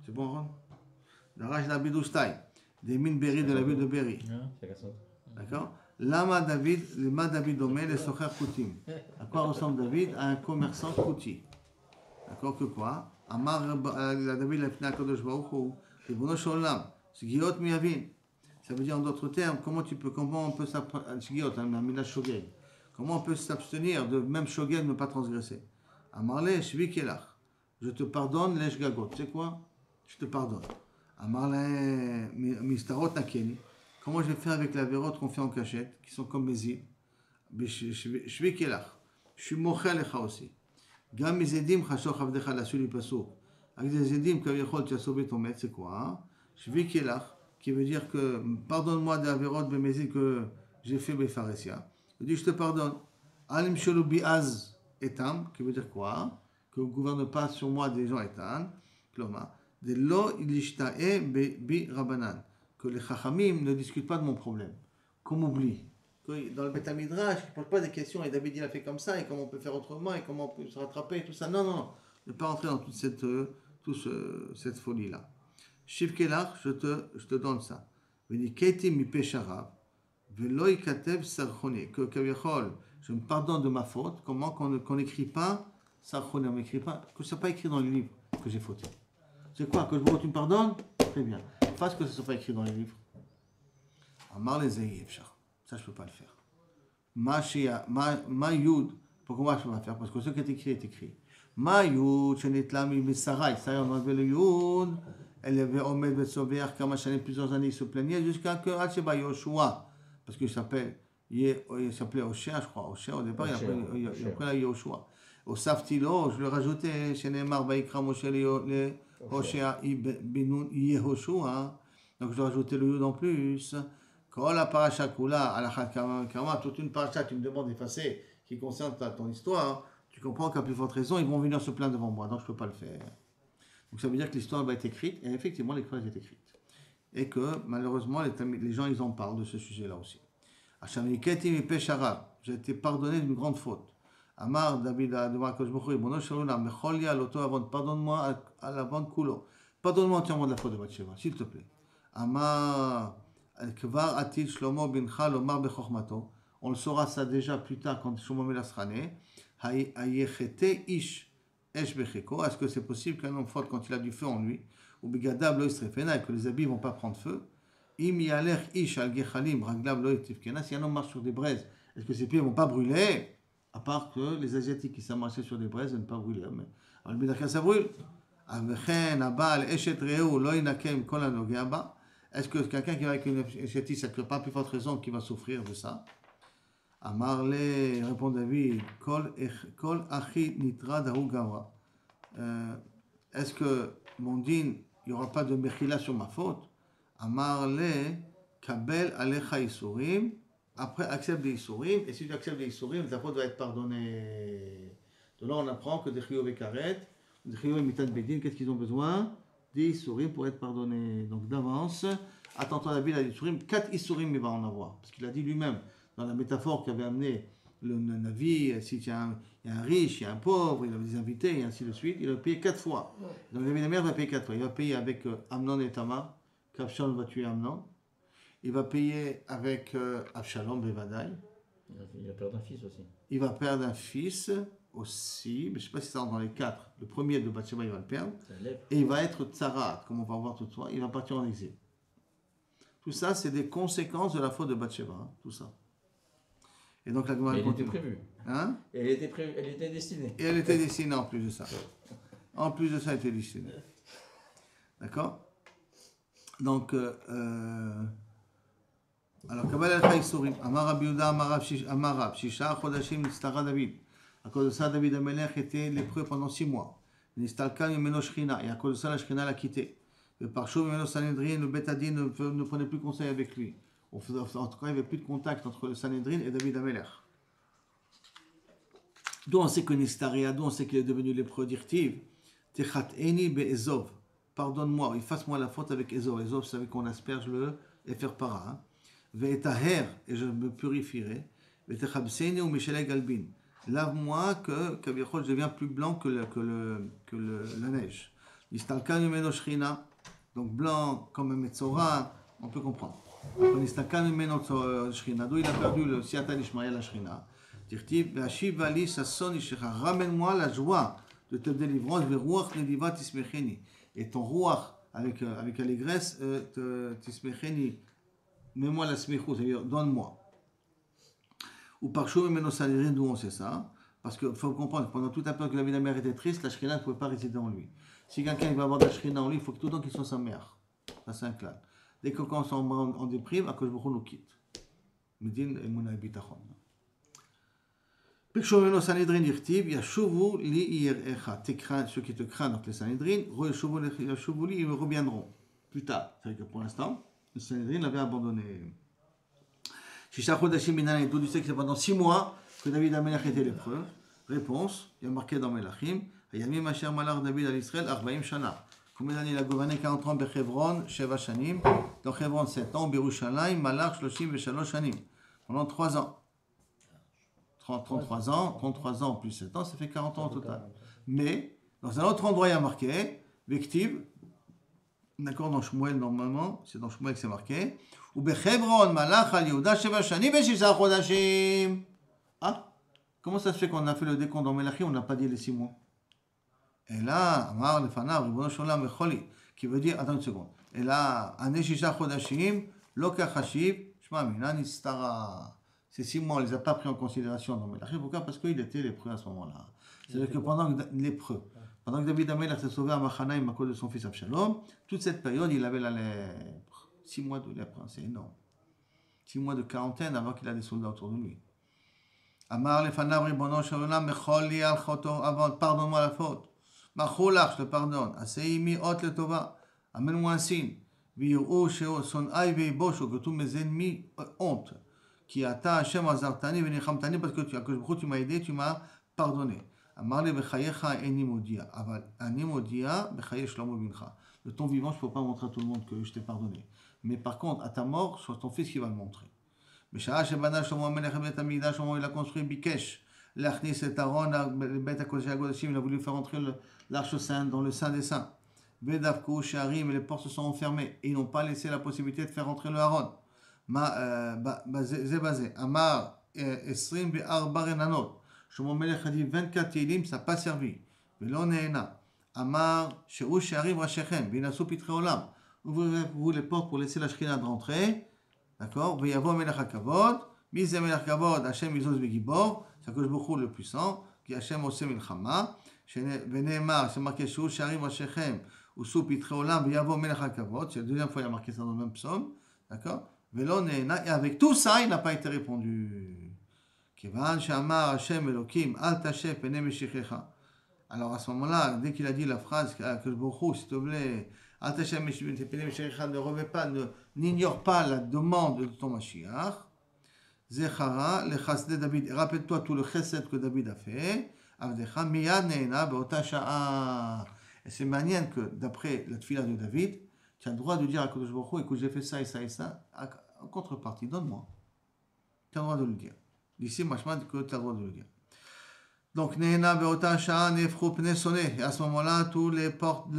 C'est bon, Ron? Darash Rabbi Doustaï, des mines Berry de la ville de Berry. D'accord? Lama David, le Ma David Domé, le Socher Koutim. À quoi ressemble David? À un commerçant Kouti. D'accord que quoi? Amar la David la Fina Kadosh Baruch Hu, Ribono Sholam, Sgiot Miyavin. Ça veut dire en d'autres termes, comment on peut s'abstenir, comment on peut s'abstenir de même Shogeg ne pas transgresser. Amarle, Shvi Kelach, je te pardonne les Shgagot. Tu sais quoi? Je te pardonne. Amarle, Mistarot Nakeni. Comment je vais faire avec la vérote qu'on fait en cachette, qui sont comme mes îles? Shvi Kelach, je suis mochel lecha aussi. Gam Mizedim Chashoch Avdecha la suite du Passouk. Avec des Zedim, Kavichol, tu as sauvé ton maître, c'est quoi? Shvi Kelach, qui veut dire que pardonne-moi des avérotes de mes îles que j'ai fait Befaresia. Je dis je te pardonne. Alim Shelu Biaz Etam, qui veut dire quoi? Que vous ne gouvernez pas sur moi des gens Etan. Kloma. De lo ilishtae bi Rabanan. Que les Chachamim ne discutent pas de mon problème. Qu'on m'oublie. Dans le Beth Midrash, ils ne posent pas des questions. Et David il a fait comme ça, et comment on peut faire autrement, et comment on peut se rattraper, et tout ça. Non, non, non. Ne pas entrer dans toute cette folie-là. Shiv Kelach, je te donne ça. Veni Keti mi peshara, veloi katev sarchone. Que Kavichol, je me pardonne de ma faute. Comment qu'on n'écrit pas sarchone, on n'écrit pas, que ce ne soit pas écrit dans les livres que j'ai fauté. C'est quoi? Que tu me pardonnes? Très bien. Fasse que ce ne soit pas écrit dans les livres. Amar les Zayevchar. Ça, je ne peux pas le faire. Ma Yud, pourquoi je ne peux pas le faire? Parce que ce qui est écrit est écrit. Ma Yud, Shenetlami Besarai. Ça y est, on a enlevé le Yud. Elle avait Omed Betsover, plusieurs années, il se plaignait jusqu'à que Hacheba Yoshua, parce qu'il s'appelait Oshéa, je crois. Oshéa, au départ, il appelait la Yoshua. Au Saftilo, je le rajoutais, chez Neymar, Baïkra Moshe, le Oshéa, Benoun, Yehoshua. Donc, je dois rajouter le Yud en plus. Quand la paracha Kula, Alachat Kama, toute une paracha, tu me demandes d'effacer, qui concerne ton histoire, tu comprends qu'à plus forte raison, ils vont venir se plaindre devant moi, donc je ne peux pas le faire. Donc ça veut dire que l'histoire va être écrite, et effectivement l'histoire est écrite. Et que malheureusement les gens ils en parlent de ce sujet-là aussi. J'ai été pardonné d'une grande faute. Amar David pardonne-moi à la bande Kulo. Pardonne-moi entièrement de la faute de Bathsheba, s'il te plaît. Amar Kvar Atil Shlomo bincha lomar bechokmato. On le saura ça déjà plus tard quand Shlomo Melasrane. Hayechete ish. Est-ce que c'est possible qu'un homme faute quand il a du feu en lui, ou bigadab lo isrefena, et que les habits ne vont pas prendre feu? Im yaler ish al gechalim raglav lo itifkena. Si un homme marche sur des braises, est-ce que ses pieds ne vont pas brûler? À part que les Asiatiques qui savent marcher sur des braises ne vont pas brûler. Mais alors le bidaka ça brûle. Avechen abal eshet reu lo inakem kol anogea ba. Est-ce que quelqu'un qui va avec une échétie, ça ne pas plus forte raison qu'il va souffrir de ça? Amarle, répond David, Kol achi nitra dahu gavra. Est-ce que mon din, il n'y aura pas de mechila sur ma faute? Amarle, kabel alecha isurim. Après, accepte des isurim. Et si tu acceptes des isurim, ta faute va être pardonnée. De là, on apprend que des chiyuv et karet, des chiyuv et mitan bedin, qu'est-ce qu'ils ont besoin? Des isurim pour être pardonnés. Donc d'avance, attends-toi David à des isurim. 4 isurim il va en avoir. Parce qu'il a dit lui-même, dans la métaphore qui avait amené le navire, si il y a un riche, il y a un pauvre, il avait des invités, et ainsi de suite, il va payer 4 fois. Donc David Amer va payer 4 fois. Il va payer avec Amnon et Tamar, qu'Absalom va tuer Amnon. Il va payer avec Absalom, Bevadaï. Il va perdre un fils aussi. Il va perdre un fils aussi, mais je ne sais pas si ça rentre dans les 4. Le premier de Bathsheba, il va le perdre. Et il va être Tsarat, comme on va voir tout de suite. Il va partir en exil. Tout ça, c'est des conséquences de la faute de Bathsheba, tout ça. Et donc la Gemara Elle était continue. prévue. Hein? Elle était destinée. Et elle était destinée en plus de ça. En plus de ça, elle était destinée. D'accord? Donc, alors, Kabbalah al-Chaïsourim, Amar Rabbi Yehuda, Amar Rab, Shisha Chodashim Nistara David. À cause de ça, David Amelech était lépreux pendant 6 mois. Nistalka Mimeno Shrina, et à cause de ça, la Shrina l'a quitté. Le Parchou Mimeno Sanhedrin, le Betadin ne prenait plus conseil avec lui. En tout cas, il n'y avait plus de contact entre le Sanhedrin et David Amelech. D'où on sait que Nistaria, d'où on sait qu'il est devenu lépreux d'Irtiv. Techat Eni Be'ezov. Pardonne-moi, efface-moi la faute avec Ezov. Ezov, c'est avec qu'on asperge le Efer Para. Ve'etaher, et je me purifierai. Ve'techabseni ou Mishelek Galbin. Lave-moi que je deviens plus blanc que la neige. Nistalka Numeno Shrina. Donc blanc comme un Metzora, on peut comprendre. Nistalka Numeno Shrina. D'où il a perdu le Siata Nishmael la Shrina. Tirtiv, Ve'ashiv Ali Sasson Ishecha. Ramène-moi la joie de ta délivrance. Ve'ruach Nediva Tismecheni. Et ton ruach avec allégresse, Tismecheni. Mets-moi la smichou, c'est-à-dire donne-moi. Ou par chou, mais nos salariés, d'où on sait ça. Parce qu'il faut comprendre que pendant tout un temps que la vie de la mère était triste, la shrina ne pouvait pas résider en lui. Si quelqu'un va avoir de la shrina en lui, il faut que tout le temps qu'il soit sa mère. Ça, c'est un clal. Dès que quand on est en déprime, à cause de nous quitte. Medine et mon habitachon. Piksho meno sanhedrin irtiv, yashuvu li yirecha. Ceux qui te craignent, donc les sanhedrin, yashuvu li, ils reviendront. Plus tard. C'est-à-dire que pour l'instant, le Sanhedrin l'avait abandonné. Shisha Chodashim Minan, d'où tu sais que c'est pendant 6 mois que David Amelech était lépreux. Réponse, il y a marqué dans Melachim, Yamim Asher Malach David al Israël, 40 Shana. Combien d'années il a gouverné? 40 ans, Bechevron, Sheva Shanim. Dans Chevron, 7 ans, Birushalayim, Malach, Shloshim, Veshalosh Shanim. Pendant 3 ans. 33 ans plus 7 ans, ça fait 40 ans au total. Mais, dans un autre endroit, il y a marqué, Vektiv, d'accord, dans Shmuel, normalement, c'est dans Shmuel que c'est marqué. Ou Bechevron, Malach, al Yehuda, Sheva Shanim, Veshisha Chodashim. Ah, comment ça se fait qu'on a fait le décompte dans Melachim, on n'a pas dit les 6 mois? Et là, Amar Lefanav, Ribono Sholam Mecholi, qui veut dire, attends une seconde. Et là, Ane Shisha Chodashim, Loka Chashiv, Shma Minan Istara. Ces 6 mois, on ne les a pas pris en considération dans Melachim. Pourquoi? Parce qu'il était lépreux à ce moment-là. C'est-à-dire que pendant que David Amelech s'est sauvé à Machanaïm à cause de son fils Absalom, toute cette période, il avait la lèpre. 6 mois de lèpre, c'est énorme. 6 mois de quarantaine avant qu'il a des soldats autour de lui. Amar lefanav ribono shel olam mecholi al choto avon, pardonne-moi la faute. Macholach, je te pardonne. Aseimi ot le tova, amène-moi un signe. Viru sheo son ay veibosho, que tous mes ennemis honte. Qui ata Hashem azartani venichamtani, parce que tu m'as aidé, tu m'as pardonné. Amar le bechayecha eni modia, aval ani modia bechaye shlomo bincha. De ton vivant, je ne peux pas montrer à tout le monde que je t'ai pardonné. Mais par contre, à ta mort, c'est ton fils qui va le montrer. Mais il a construit Bikesh, l'Achnis et Aaron, le Beth HaKodashim, il a voulu faire entrer l'Arche Sainte dans le Saint des Saints. Vedavko, Sharim, et les portes se sont enfermées. Et ils n'ont pas laissé la possibilité de faire entrer le Aaron. Zébazé, Amar, Esrim, Be'arba Renanot. Shlomo Melech a dit 24 Télim, ça n'a pas servi. Velo Neena. Amar, Sheou Sharim Rashechem, Binasu Pitre Olam. Ouvrez-vous les portes pour laisser la Shrina rentrer. D'accord? Veyavo Melech HaKavod. Mise Melech HaKavod, Hashem Izos Begibor. C'est que je beaucoup le puissant. Qui Hashem Osem Milchama. Veneemar, c'est marqué Sheou Sharim Rashechem. Usu Pitre Olam, Veyavo Melech HaKavod. C'est la deuxième fois qu'il y a marqué ça dans le même psaume. D'accord? Velo Neena. Et avec tout ça, il n'a pas été répondu. Kevan Shamar Hashem Elokim, Al Tashe Pene Meshichecha. Alors à ce moment-là, dès qu'il a dit la phrase que je beaucoup, s'il te plaît, ne remets pas, n'ignore pas la demande de ton Mashiach. Zechara, le chasde David, rappelle-toi tout le chesed que David a fait. Avdecha, miyad neena be'ota sha'a. Et c'est manière que, d'après la tefila de David, tu as le droit de dire à Kadosh Baruch Hu, écoute, j'ai fait ça et ça et ça, en contrepartie, donne-moi. Tu as le droit de le dire. D'ici, machma, que tu as le droit de le dire. Donc, Nehena Beota Sha'a Nefru Pne Soné. Et à ce moment-là, tous les portes,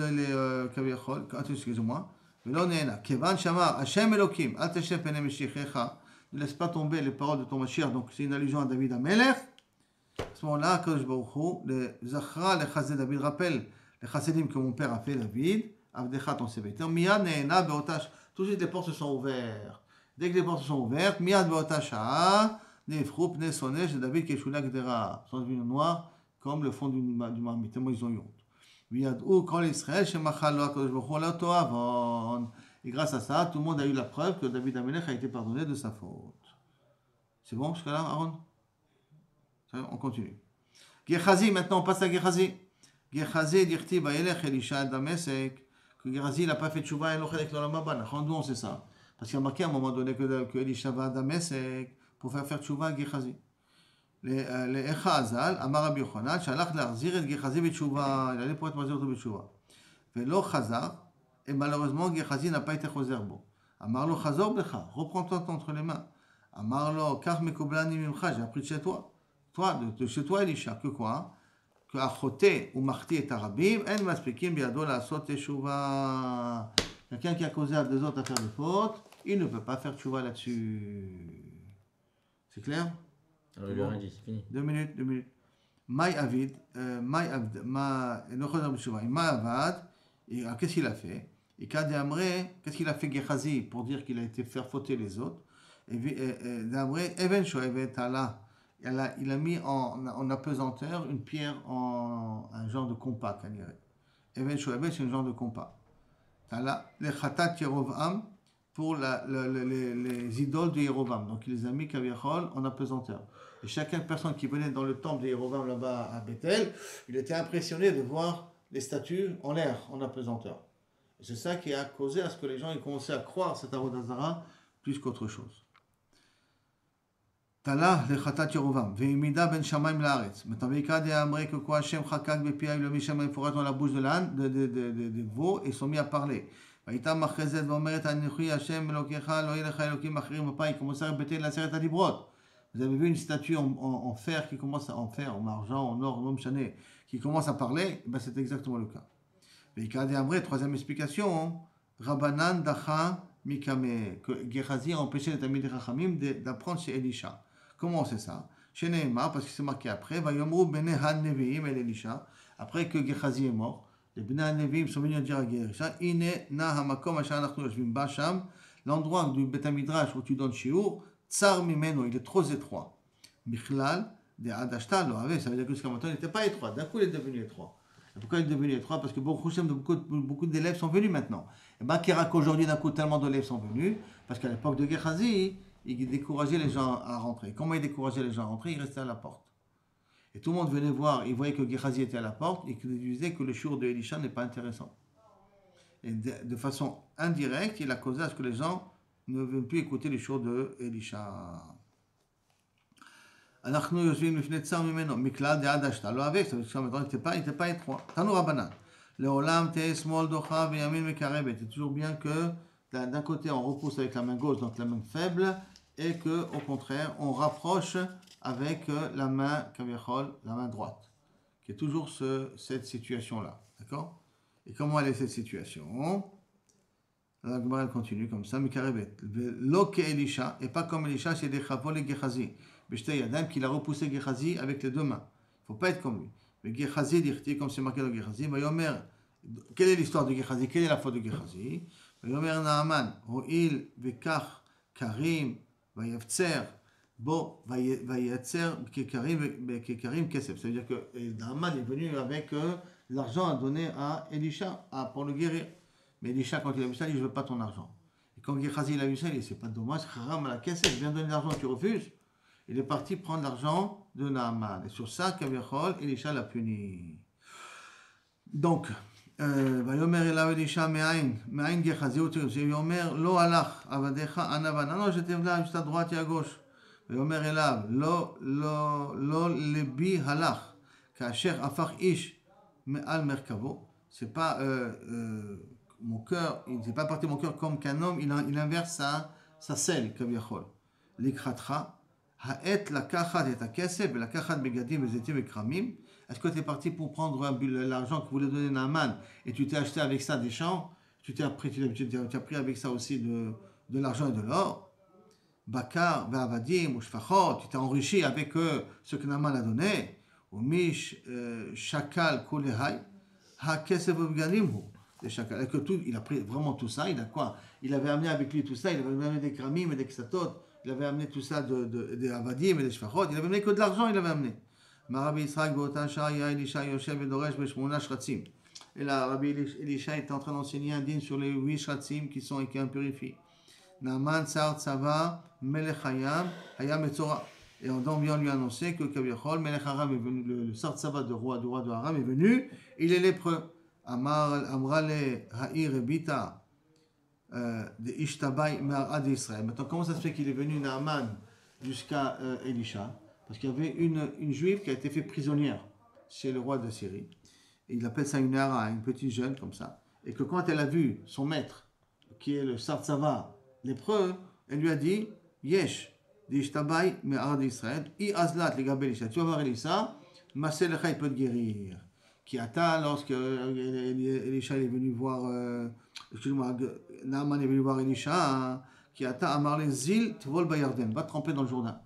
excusez-moi. Velo Nehena. Kevan Shamar, Hashem Elokim, Al Tashe Pene Meshichecha. Ne laisse pas tomber les paroles de ton Mashiach. Donc, c'est une allusion à David Amelech. À ce moment-là, Kadosh Baruch Hu, le Zachra, le Chassid David, rappelle les Chassidim que mon père a fait David, Avdecha ton serviteur. Miyad Nehena Beota Sha'a. Tout de suite, les portes se sont ouvertes. Dès que les portes se sont ouvertes, Miyad Beota Sha'a. Nefrou, Pne Sonesh, David Keshula Gdera, sont devenus noirs comme le fond du marmite. Tellement ils ont eu honte. Viadou, quand l'Israël, Shemachalo, Akadosh Baruch Hu, la Torah, Avon. Et grâce à ça, tout le monde a eu la preuve que David Amelech a été pardonné de sa faute. C'est bon jusqu'à là, Aaron? On continue. Gehazi, maintenant on passe à Gehazi. Gehazi, dirti, Bayelech, Elisha, Damesek. Que Gehazi n'a pas fait tchouva, et l'ochelek l'olam haba. D'où on sait ça? Parce qu'il y a marqué à un moment donné que Elisha va à Damesek pour faire tchouva à Gehazi. Les Echa Azal, Amar Rabbi Yochanan, Shalach l'Arzir et Gehazi betchouva. Il allait pour être mazir de betchouva. Velo Chazar. Et malheureusement, Gehazi n'a pas été chozerbo. Amarlo chazor becha, reprends-toi entre les mains. Amarlo kar mekoblani mimcha, j'ai appris de chez toi. Toi, de chez toi, Elisha, que quoi? Que achoté ou marti et arabim, en maspikim biado la sot teshuva. Quelqu'un qui a causé à deux autres à faire des fautes, il ne peut pas faire teshuva là-dessus. C'est clair? Alors il lui a rien dit, c'est fini. 2 minutes. Maï avid, maï avad, maï avad, et qu'est-ce qu'il a fait? Et Kadéamré, qu'est-ce qu'il a fait Gehazi pour dire qu'il a été faire fauter les autres? Et Damré, Even Shoevet Allah, il a mis en apesanteur une pierre en un genre de compas, Even Shoevet, c'est un genre de compas. Tala, les Khatat Yerovam, pour les idoles de Yerovam. Donc il les a mis Kaviachol en apesanteur. Et chaque personne qui venait dans le temple de Yerovam là-bas à Bethel, il était impressionné de voir les statues en l'air, en apesanteur. Et c'est ça qui a causé à ce que les gens aient commencé à croire cette Avodah Zara plus qu'autre chose. Tala le Khatat Yerovam, Veimida ben Shamaim laaretz. Maintenant, Veika de Amré que quoi Hashem Chakak bepiah, il a mis Shamaim Forat dans la bouche de l'âne, de veau, et ils sont mis à parler. Vaïta Machezet v'omeret Anichi Hashem Elokecha lo yelecha Elokim achrim. Papa, il commence à répéter la Seret Adibrot. Vous avez vu une statue en fer qui commence en fer, en argent, en or, en homme chané, qui commence à parler, ben c'est exactement le cas. Veika de Amré, troisième explication, Rabbanan Dacha Mikame, que Gehazi a empêché les Talmidei Chachamim d'apprendre chez Elisha. Comment c'est ça? Chez Nehemar, parce que c'est marqué après, Vayomru Bnei HaNeviim el Elisha, après que Gehazi est mort, les Bnei HaNeviim sont venus dire à Elisha, Ine na hamakom asher anachnu yoshvim basham, l'endroit du Bet HaMidrash où tu donnes shiur, tsar mimeno, il est trop étroit. Michlal de Adashta lo avait, ça veut dire que jusqu'à maintenant il n'était pas étroit, d'un coup il est devenu étroit. Et pourquoi il est devenu étroit? Parce que beaucoup d'élèves sont venus maintenant. Et bien, qu'aujourd'hui, d'un coup, tellement d'élèves sont venus, parce qu'à l'époque de Gehazi, il décourageait les gens à rentrer. Comment il décourageait les gens à rentrer? Il restait à la porte. Et tout le monde venait voir, il voyait que Gehazi était à la porte, et qu'il disait que le shiur de Elisha n'est pas intéressant. Et de façon indirecte, il a causé à ce que les gens ne veulent plus écouter le shiur de Elisha. אנחנו יושבים לפני צר ממנו, מכלל דעד השתה, לא עבק, ça veut dire qu'il n'était pas étroit. תנו רבנן, לעולם תהא שמאל דוחה וימין מקרבת. C'est toujours bien que d'un côté on repousse avec la main gauche, donc la main faible, et que au contraire on rapproche avec la main kaviachol, la main droite, qui est toujours cette situation-là, d'accord? Et comment elle est cette situation? La Gemara continue comme ça, Mikarebet. Lo ke Elisha, et pas comme Elisha, c'est des chavol et Gehazi. B'shtei yadayim, qu'il a repoussé Gehazi avec les deux mains. Il ne faut pas être comme lui. Mais Gehazi, dirti, comme c'est marqué dans Gehazi, Vayomer, quelle est l'histoire de Gehazi? Quelle est la faute de Gehazi? Vayomer Naaman, Ho'il, Vekach, Karim, Vayavtser, Bo, Vayatser, Kekarim, Kesef. Ça veut dire que Naaman est venu avec l'argent à donner à Elisha pour le guérir. Mais Elisha, quand il a vu ça, il dit, je ne veux pas ton argent. Et quand Gehazi a vu ça, il dit, c'est pas dommage, Haram à la caisse, je viens de donner l'argent, tu refuses. Il est parti prendre l'argent de Naaman. Et sur ça, Kaviachol, Elisha l'a puni. Donc, Vayomer elav Elisha me'ain Gehazi, Vayomer lo alach, avadecha anavan. Non, j'étais là, juste à droite et à gauche. Vayomer elav, lo lebi halach, kasher afach ish me'al merkavo. C'est pas mon cœur, il n'est pas parti mon cœur comme qu'un homme, il inverse sa selle, Kaviachol. Likratra, ha'et lakachat et akesef, lakachat begadim vezetim ekramim. Est-ce que tu es parti pour prendre l'argent que voulait donner Naaman et tu t'es acheté avec ça des champs? Tu as pris avec ça aussi de l'argent et de l'or? Bakar, ve'avadim, ou shfachot, tu t'es enrichi avec ce que Naaman a donné. Ou mish, shakal, kulehai, ha'kesef begadim hu. Il a pris vraiment tout ça, il a quoi? Il avait amené avec lui tout ça, il avait amené des kramim et des ksatot, il avait amené tout ça des avadim et des shfachot, il avait amené que de l'argent, il avait amené. Rabbi Yitzhak Beotan Shaya Elisha Yoshev Bedoresh Beshmona Shratzim. Et là, Rabbi Elisha était en train d'enseigner un din sur les 8 shratzim qui impurifiés. Naaman Tsar Tzava Melech Hayam Hayam Etzora. Et on vient lui annoncer que Kaviachol Melech Aram est venu, le Tsar Tzava du roi de Aram est venu, il est lépreux. Amrale Ha'ir Ebita de Ishtabai Me'arad Israël. Maintenant, comment ça se fait qu'il est venu Naaman jusqu'à Elisha? Parce qu'il y avait une juive qui a été faite prisonnière chez le roi de Syrie. Et il appelle ça une hara, une petite jeune comme ça. Et que quand elle a vu son maître, qui est le Tsar Tzava, lépreux, elle lui a dit Yesh, d'Ishtabai Me'arad Israël, I Azlat, les Gabé Elisha. Tu vas voir Elisha, Masé Lecha, il peut te guérir. Qui attend lorsque Elisha est venu voir, excuse-moi, Naaman est venu voir Elisha, qui attend Amarle Zil, Tvol Bayarden, va tremper dans le Jourdain.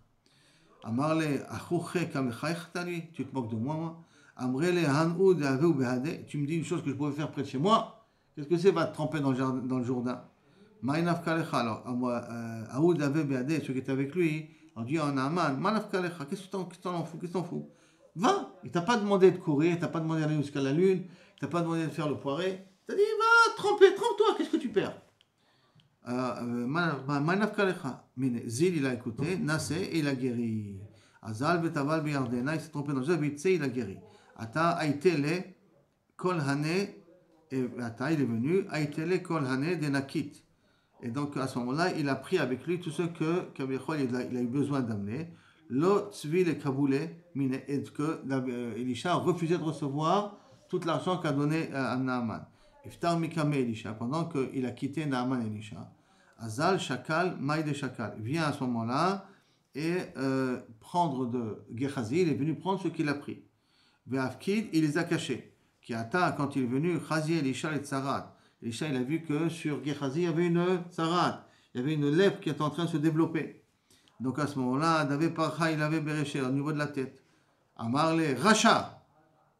Amarle Achouche Kamechaichtali, tu te moques de moi. Amrele Hanoud Aveu Behade, tu me dis une chose que je pouvais faire près de chez moi. Qu'est-ce que c'est, va te tremper dans le Jourdain? Maïnaf Kalecha, alors, Aoud Aveu Behade, ceux qui étaient avec lui, on dit à Naaman, Manaf Kalecha, qu'est-ce que t'en fous, qu'est-ce que t'en fous? Va, il t'a pas demandé de courir, il t'a pas demandé d'aller jusqu'à la lune, il t'a pas demandé de faire le poiré. Il t'a dit, va, trempe-toi, qu'est-ce que tu perds? Manaf Kalecha. Zil, il a écouté, Nassé, et il a guéri. Azal, Betaval, Biyardena, il s'est trompé dans le jeu, Bitse, il a guéri. Ata, Aïtele, Kol Hane, et Ata, il est venu, Aïtele, Kol Hane, Denakit. Et donc, à ce moment-là, il a pris avec lui tout ce que Kabichol, il a eu besoin d'amener. Lo tzvi le kaboulé, et que Elisha a refusé de recevoir tout l'argent qu'a donné à Naaman. Iftar mikame Elisha, pendant qu'il a quitté Naaman et Elisha. Azal shakal, maïde shakal. Vient à ce moment-là et prendre de Gehazi, il est venu prendre ce qu'il a pris. Ve'afkid, il les a cachés. Qui attend, quand il est venu, Chazi Elisha et Tsarat. Elisha, il a vu que sur Gehazi, il y avait une Tsarat. Il y avait une lèpre qui était en train de se développer. Donc à ce moment-là, David Parcha, il avait Béréché au niveau de la tête. Amarle, Racha,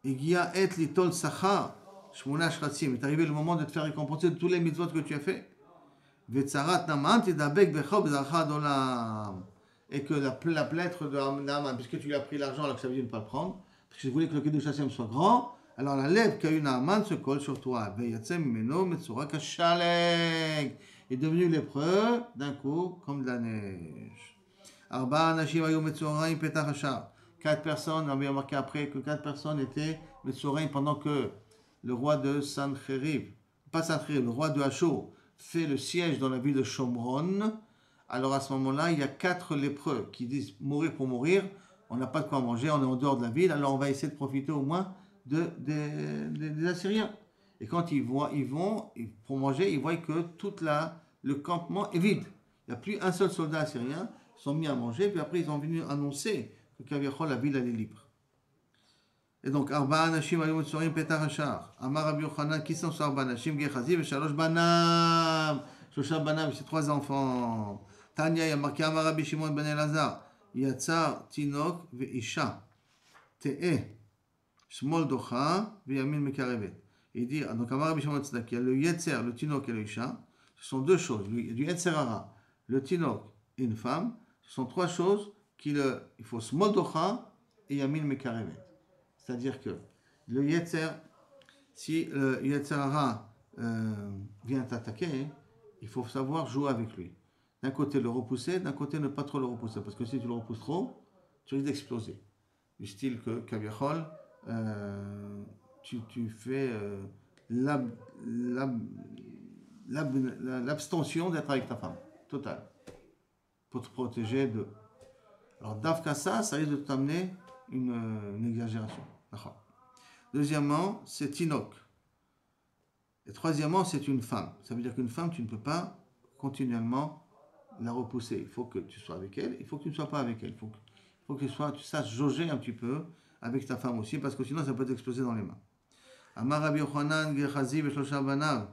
Igia et litol Sacha, Shmona Shratzim. Il est arrivé le moment de te faire récompenser de tous les mitzvot que tu as fait. Vetzarat Naman, Tidabek Bechob Zacha Dolam. Et que la plètre de Naaman, puisque tu lui as pris l'argent alors que ça veut dire de ne pas le prendre, parce que je voulais que le Kiddush Hashem soit grand, alors la lèvre qu'a eu Naaman se colle sur toi. Veyatzem Meno Metzora Kashaleg. Est devenu lépreux d'un coup comme de la neige. Quatre personnes, on avait remarqué après que 4 personnes étaient Metzoraim pendant que le roi de Sancheriv, pas Sancheriv, le roi de Hachor fait le siège dans la ville de Shomron. Alors à ce moment-là, il y a 4 lépreux qui disent mourir pour mourir, on n'a pas de quoi manger, on est en dehors de la ville, alors on va essayer de profiter au moins des Assyriens. Et quand pour manger, ils voient que tout le campement est vide. Il n'y a plus un seul soldat assyrien. Ils sont mis à manger, puis après ils ont venu annoncer que Kaviachol, la ville, elle est libre. Et donc, Arba Anashim Ayom Tzorim Petar Hachar. Amar Rabbi Yochanan, qui sont Arba Anashim, Gehazi, et Shalosh Banam. Shosha Banam, c'est 3 enfants. Tanya, il y a marqué Amar Rabbi Shimon Ben Elazar. Yatsar Tinok Veisha. Te'e. Shmol Docha, Veyamin Mekarevet. Il dit, donc Amar Rabbi Shimon Tzedek, il y a le Yetzer, le Tinok et le Isha. Ce sont 2 choses. Il y a du Yetzerara, le Tinok et une femme. Ce sont 3 choses il faut Smol Docha et Yamin Mekarevet. C'est-à-dire que le Yetzer, si le Yetzerara vient t'attaquer, il faut savoir jouer avec lui. D'un côté le repousser, d'un côté ne pas trop le repousser. Parce que si tu le repousses trop, tu risques d'exploser. Du style que Kaviachol, tu fais l'abstention d'être avec ta femme. Total. Pour te protéger de... Alors, Davka ça risque de t'amener une exagération. Deuxièmement, c'est Tinok. Et troisièmement, c'est une femme. Ça veut dire qu'une femme, tu ne peux pas continuellement la repousser. Il faut que tu sois avec elle, il faut que tu ne sois pas avec elle. Il faut que tu saches jauger un petit peu avec ta femme aussi, parce que sinon, ça peut t'exploser dans les mains. Amar Rabbi Yochanan, Gehazi, Veshlosha Banav.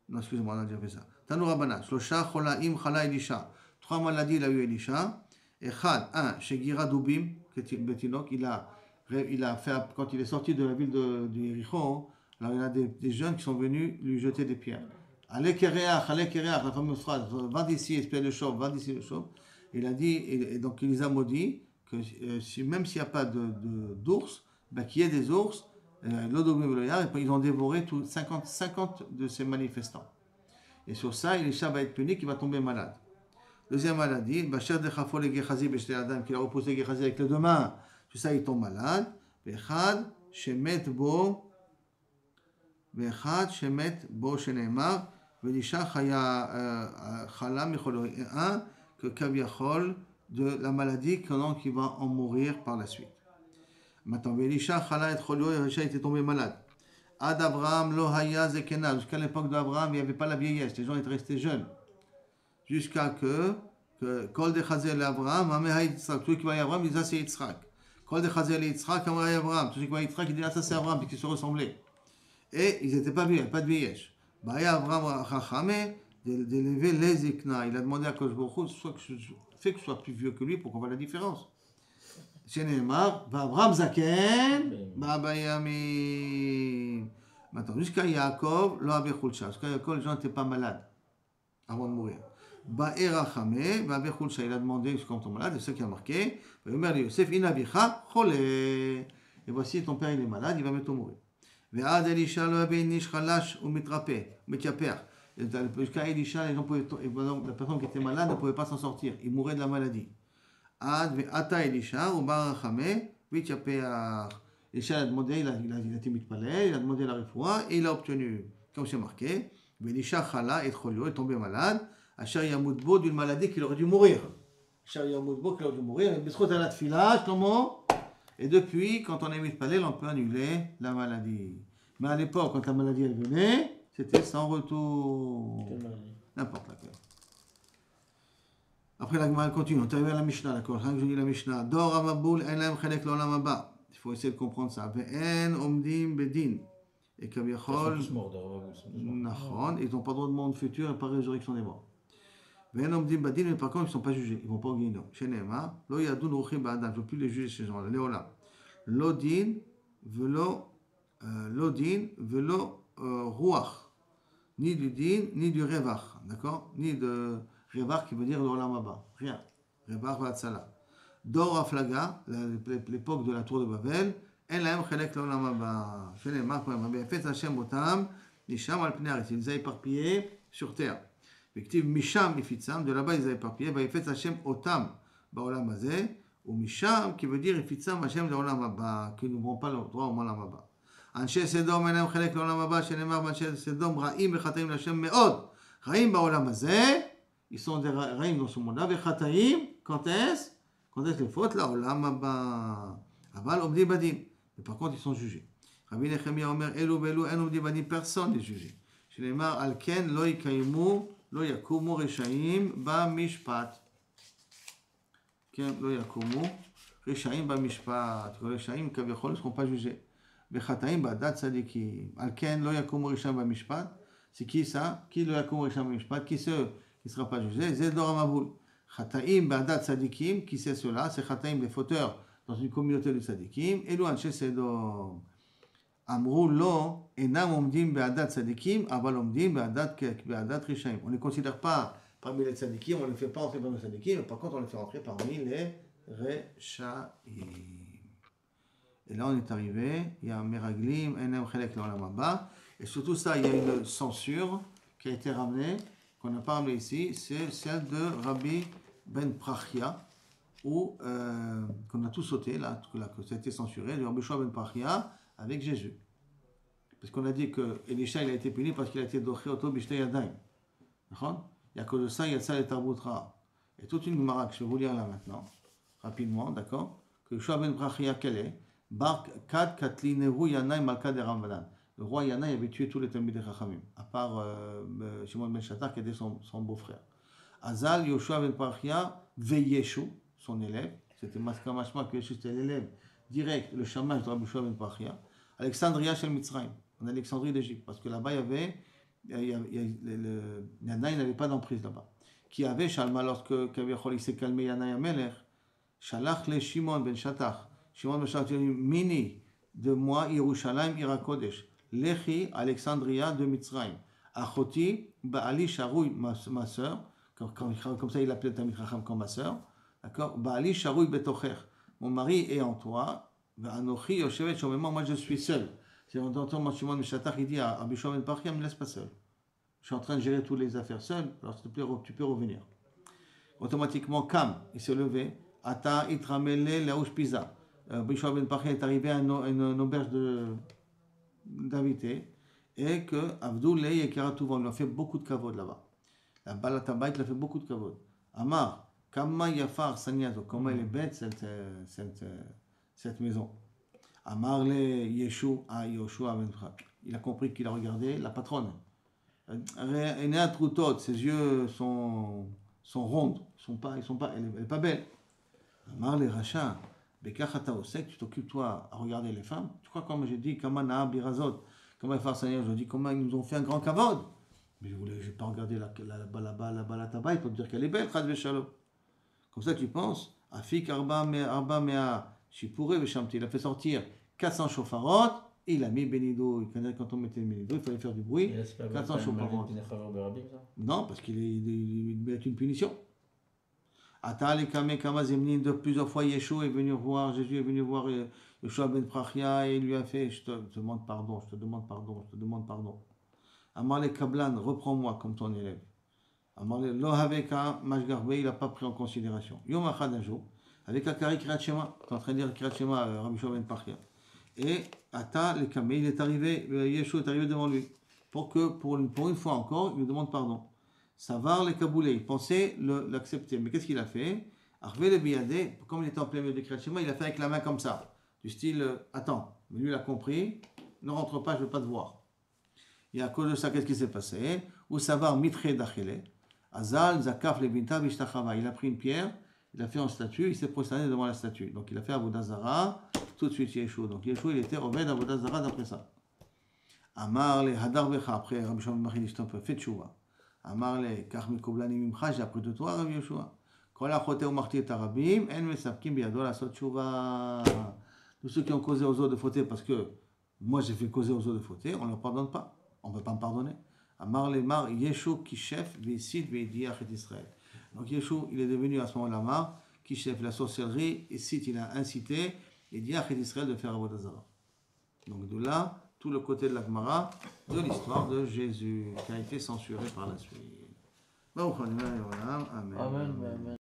Non, excusez-moi, on a déjà fait ça. Tanoura Banav, Shlosha, Cholaim, Chala, Elisha. 3 maladies, il a eu Elisha. Et Chad, chez Gira Dubim, Betinok, il a fait, quand il est sorti de la ville de Yericho, alors il y a des jeunes qui sont venus lui jeter des pierres. Allez Kereach, la fameuse phrase, va d'ici, espèce de chauve, va d'ici le chauve. il a dit, et donc il les a maudits, que même s'il n'y a pas d'ours, qu'il y ait des ours, ils ont dévoré 50 de ces manifestants. Et sur ça, Elisha va être puni, qu'il va tomber malade. Deuxième maladie, Bachar de Khafol et Gehazi, Adam, qu'il a reposé Gehazi avec les deux mains, sur ça il tombe malade. Vechad, Shemet Bo, Shenemar, Velisha Chala Micholo. Et un, que Kaviachol, de la maladie, qui va en mourir par la suite. Maintenant, Velisha Chala et Cholo, Elisha était tombé malade. Ad Abraham, Lo Haya Zekena, jusqu'à l'époque d'Abraham, il n'y avait pas la vieillesse, les gens étaient restés jeunes. Jusqu'à que Kol de Chazel Abraham, Ameha Yitzhak, celui qui va à Abraham, il dit ça c'est Yitzhak. Kol de Chazel Yitzhak, Ameha Abraham, celui qui va à Yitzhak, il dit ça c'est Abraham, puisqu'ils se ressemblaient. Et ils n'étaient pas vieux, il n'y avait pas de vieillesse. Baya Abraham Chachame, d'élever les Ikna. Il a demandé à Kosh Baruch Hu, fait que je sois plus vieux que lui pour qu'on voit la différence. Chez Neymar, Abraham Zaken, Babayami. Maintenant, jusqu'à Yaakov, lo Abechulcha. Jusqu'à Yaakov, les gens n'étaient pas malades avant de mourir. Ba'erachame, Ba'abechulcha. Il a demandé quand on est malade, c'est ça qui a marqué. Yosef, Inabicha, Chole. Et voici ton père, il est malade, il va bientôt mourir. Ve'ad Elisha, lo Abenish, Chalash, ou Mitrape, Metiaper. Jusqu'à Elisha, la personne qui était malade ne pouvait pas s'en sortir. Il mourait de la maladie. Ad Ve'ata Elisha, ou Barachame, Metiaper. Elisha a demandé, il a été mitpalel, il a demandé la refoua et il a obtenu, comme c'est marqué, Elisha Chala et Cholio est tombé malade, Asher Yamoudbo d'une maladie qu'il aurait dû mourir. Asher Yamoudbo qu'il aurait dû mourir, et Bisrot à la tfila, comment? Et depuis, quand on est mitpalel, on peut annuler la maladie. Mais à l'époque, quand la maladie elle venait, c'était sans retour. N'importe laquelle. Après la Gemara continue, on est arrivé à la Mishnah, d'accord? Je dis la Mishnah. Dor Amaboul, en laim chelek l'olam haba. Il faut essayer de comprendre ça. Ve'en omdim bedin. Et Kaviachol, ils n'ont pas de droit de monde futur et pas de résurrection des morts. Ve'en omdim bedin, mais par contre, ils ne sont pas jugés. Ils ne vont pas au guénon. Chez Neema, lo yadun ruchim ba'adam. Je ne veux plus les juger ces gens-là. Léola. Lodin, velo ruach. Ni du din, ni du revach. D'accord? Ni de revach qui veut dire l'olam haba. Rien. Revach va'atzala. Dor Aflaga, l'époque de la tour de Babel, en laem chelek l'olam haba. Je n'ai pas fait Hashem otam, nisham al pnei haaretz. Ils les a éparpillés sur terre. Effectivement, misham ifitzam, de là-bas ils les a éparpillés. Va fait Hashem otam baolam hazeh, ou misham qui veut dire ifitzam Hashem l'olam haba, qui n'ouvront pas le droit au olam haba. Anshe Sedom en laem chelek l'olam haba, shenemar anshe Sedom ra'im vechataim l'Hashem me'od. Ra'im baolam hazeh, ils sont des ra'im dans ce monde-là. Vechataim, quand est-ce? Quand est-ce les fautes là, olam haba, aval omdi badim. Mais par contre, ils sont jugés. Rabbi Nechemia Omer, elu belu en omdi badim, personne n'est jugé. Chez les mar alken lo yikaimu lo yakumu reshaim ba mishpat. Ken lo yakumu reshaim ba mishpat. Les reshaim kaviachol ne seront pas jugés. Vechataim ba'adat tzadikim. Alken lo yakumu reshaim ba mishpat. C'est qui ça? Qui lo yakumu reshaim ba mishpat? Qui ceux qui ne sera pas jugé? Zedor amaboul. Chataim ba'adat tzadikim, qui c'est cela? C'est Chataim, les fauteurs dans une communauté de tzadikim. Elu anshe Sedom. Amrou lo enam omdim ba'adat tzadikim, aval omdim ba'adat rishaim. On ne les considère pas parmi les tzadikim, on ne les fait pas entrer parmi les tzadikim, mais par contre on les fait entrer parmi les reshaim. Et là on est arrivé, il y a meraglim, enam chelek l'olam haba, et surtout ça, il y a une censure qui a été ramenée, qu'on n'a pas ramenée ici, c'est celle de Rabbi Ben Prachia, où qu'on a tout sauté, là, que ça a été censuré, le Rabbi Shua Ben Prachia avec Jésus. Parce qu'on a dit que Elisha il a été puni parce qu'il a été doché auto b'shtei yadayim. D'accord? Il y a que de ça, il y a ça et tarbutra. Et toute une gemara que je vais vous lire là maintenant, rapidement, d'accord? Que Shua Ben Prachia quel est? Bar Kad Katlineru Yanai Malka de Ramadan. Le roi Yanai avait tué tous les Talmidei Chachamim, à part Shimon Ben Shatar qui était son beau-frère. Azal Yoshua Ben Prachia Veyeshu, son élève, c'était Maskamashma que Yeshu était l'élève direct, le chamash de Rabbi Yoshua Ben Prachia, Alexandria Shel Mitzrayim, en Alexandrie d'Égypte, parce que là-bas Yanai n'avait pas d'emprise là-bas. Qui avait, Shalma, lorsque Kaviachol il s'est calmé Yanai Amelech, Shalach le Shimon Ben Shatar, Shimon Ben Shatar, Mini, de moi, Yerushalayim Irakodesh, Lechi, Alexandria de Mitzrayim, Achoti, Baali Sharoui, ma sœur, comme ça il appelait Talmid Chacham comme ma sœur, d'accord? Baali sharouy betocher, mon mari est en toi, Anochi yoshevet shomema, moi je suis seul. C'est on entend mon Shimon Meshatach, il dit à Rabbi Shimon ben Parchia, me laisse pas seul. Je suis en train de gérer toutes les affaires seul, alors s'il te plaît, tu peux revenir. Automatiquement, Kam, il s'est levé, Ata itramele laouch pisa. Rabbi Shimon ben Parchia est arrivé à une auberge d'invités, et que Abdoulaye et Karatouvan lui ont fait beaucoup de kavod là-bas. La Balatabaït lui a fait beaucoup de kavod. Amar, Kama Yafar Sanyazo, comment elle est bête cette maison. Amar le Yeshua à Yoshua, il a compris qu'il a regardé la patronne. Enea Troutot, ses yeux sont rondes, elle est pas belle. Amar le Racha, Bekachata Osek, tu t'occupes toi à regarder les femmes. Tu crois comme j'ai dit, Kama Naa Birazot, comment Yafar Sanyazo, je dis comment ils nous ont fait un grand kavod. Mais je n'ai pas regardé la Balatabaït pour te dire qu'elle est belle, Chad Veshalom. Comme ça, tu penses, Afik Arba Mea Shipure Veshamti, il a fait sortir 400 chauffarotes, et il a mis Benido. Quand on mettait le Benido, il fallait faire du bruit. 400 chauffarotes. Non, parce qu'il mérite une punition. Ata le Kame Kama Zemnin, de plusieurs fois, Yeshua est venu voir, Jésus est venu voir Yeshua ben Prachia, et il lui a fait, je te demande pardon. Amar Kablan, reprends-moi comme ton élève. Amar Lo Haveka Mashgarbe, il n'a pas pris en considération. Yom Achad un jour, avec Akari Kirat Shema, tu es en train de dire Kirat Shema, Rabbi Shimon ben Parchia. Et Ata le Kamé, il est arrivé, Yeshua est arrivé devant lui, pour une fois encore, il lui demande pardon. Savar le Kaboulé, il pensait l'accepter, mais qu'est-ce qu'il a fait? Arvé le Biyadé, comme il était en plein milieu de Kirat Shema, il a fait avec la main comme ça, du style, attends, mais lui il a compris, ne rentre pas, je ne veux pas te voir. Et à cause de ça, qu'est-ce qui s'est passé? Ou Savar Mitre Dachele, Azal Zakaf le Binta Bishtachava, il a pris une pierre, il a fait en statue, il s'est prosterné devant la statue. Donc il a fait Avodah Zara, tout de suite Yeshua. Donc Yeshua, il était Oved Avodah Zara d'après ça. Amar le Hadar Becha, après Rabbi Shimon ben Parchia dit, je t'en peux, fais tchouva. Amar le Kach Mikoblani Mimcha, j'ai appris de toi, Rabbi Yeshua. Kol achote umarti et arabim, en mesapkim biyado lasot tchouva. Tous ceux qui ont causé aux autres de fauter, parce que moi j'ai fait causer aux autres de fauter, on ne leur pardonne pas. On ne peut pas me pardonner. Amar le Mar, Yeshua qui chef, Vesid Veidiach et Israël. Donc Yeshua, il est devenu à ce moment-là Mar, qui chef la sorcellerie, et Sith, il a incité et Diach et Israël de faire Avodah Zara. Donc de là, tout le côté de la Gemara de l'histoire de Jésus, qui a été censuré par la suite. Amen. Amen.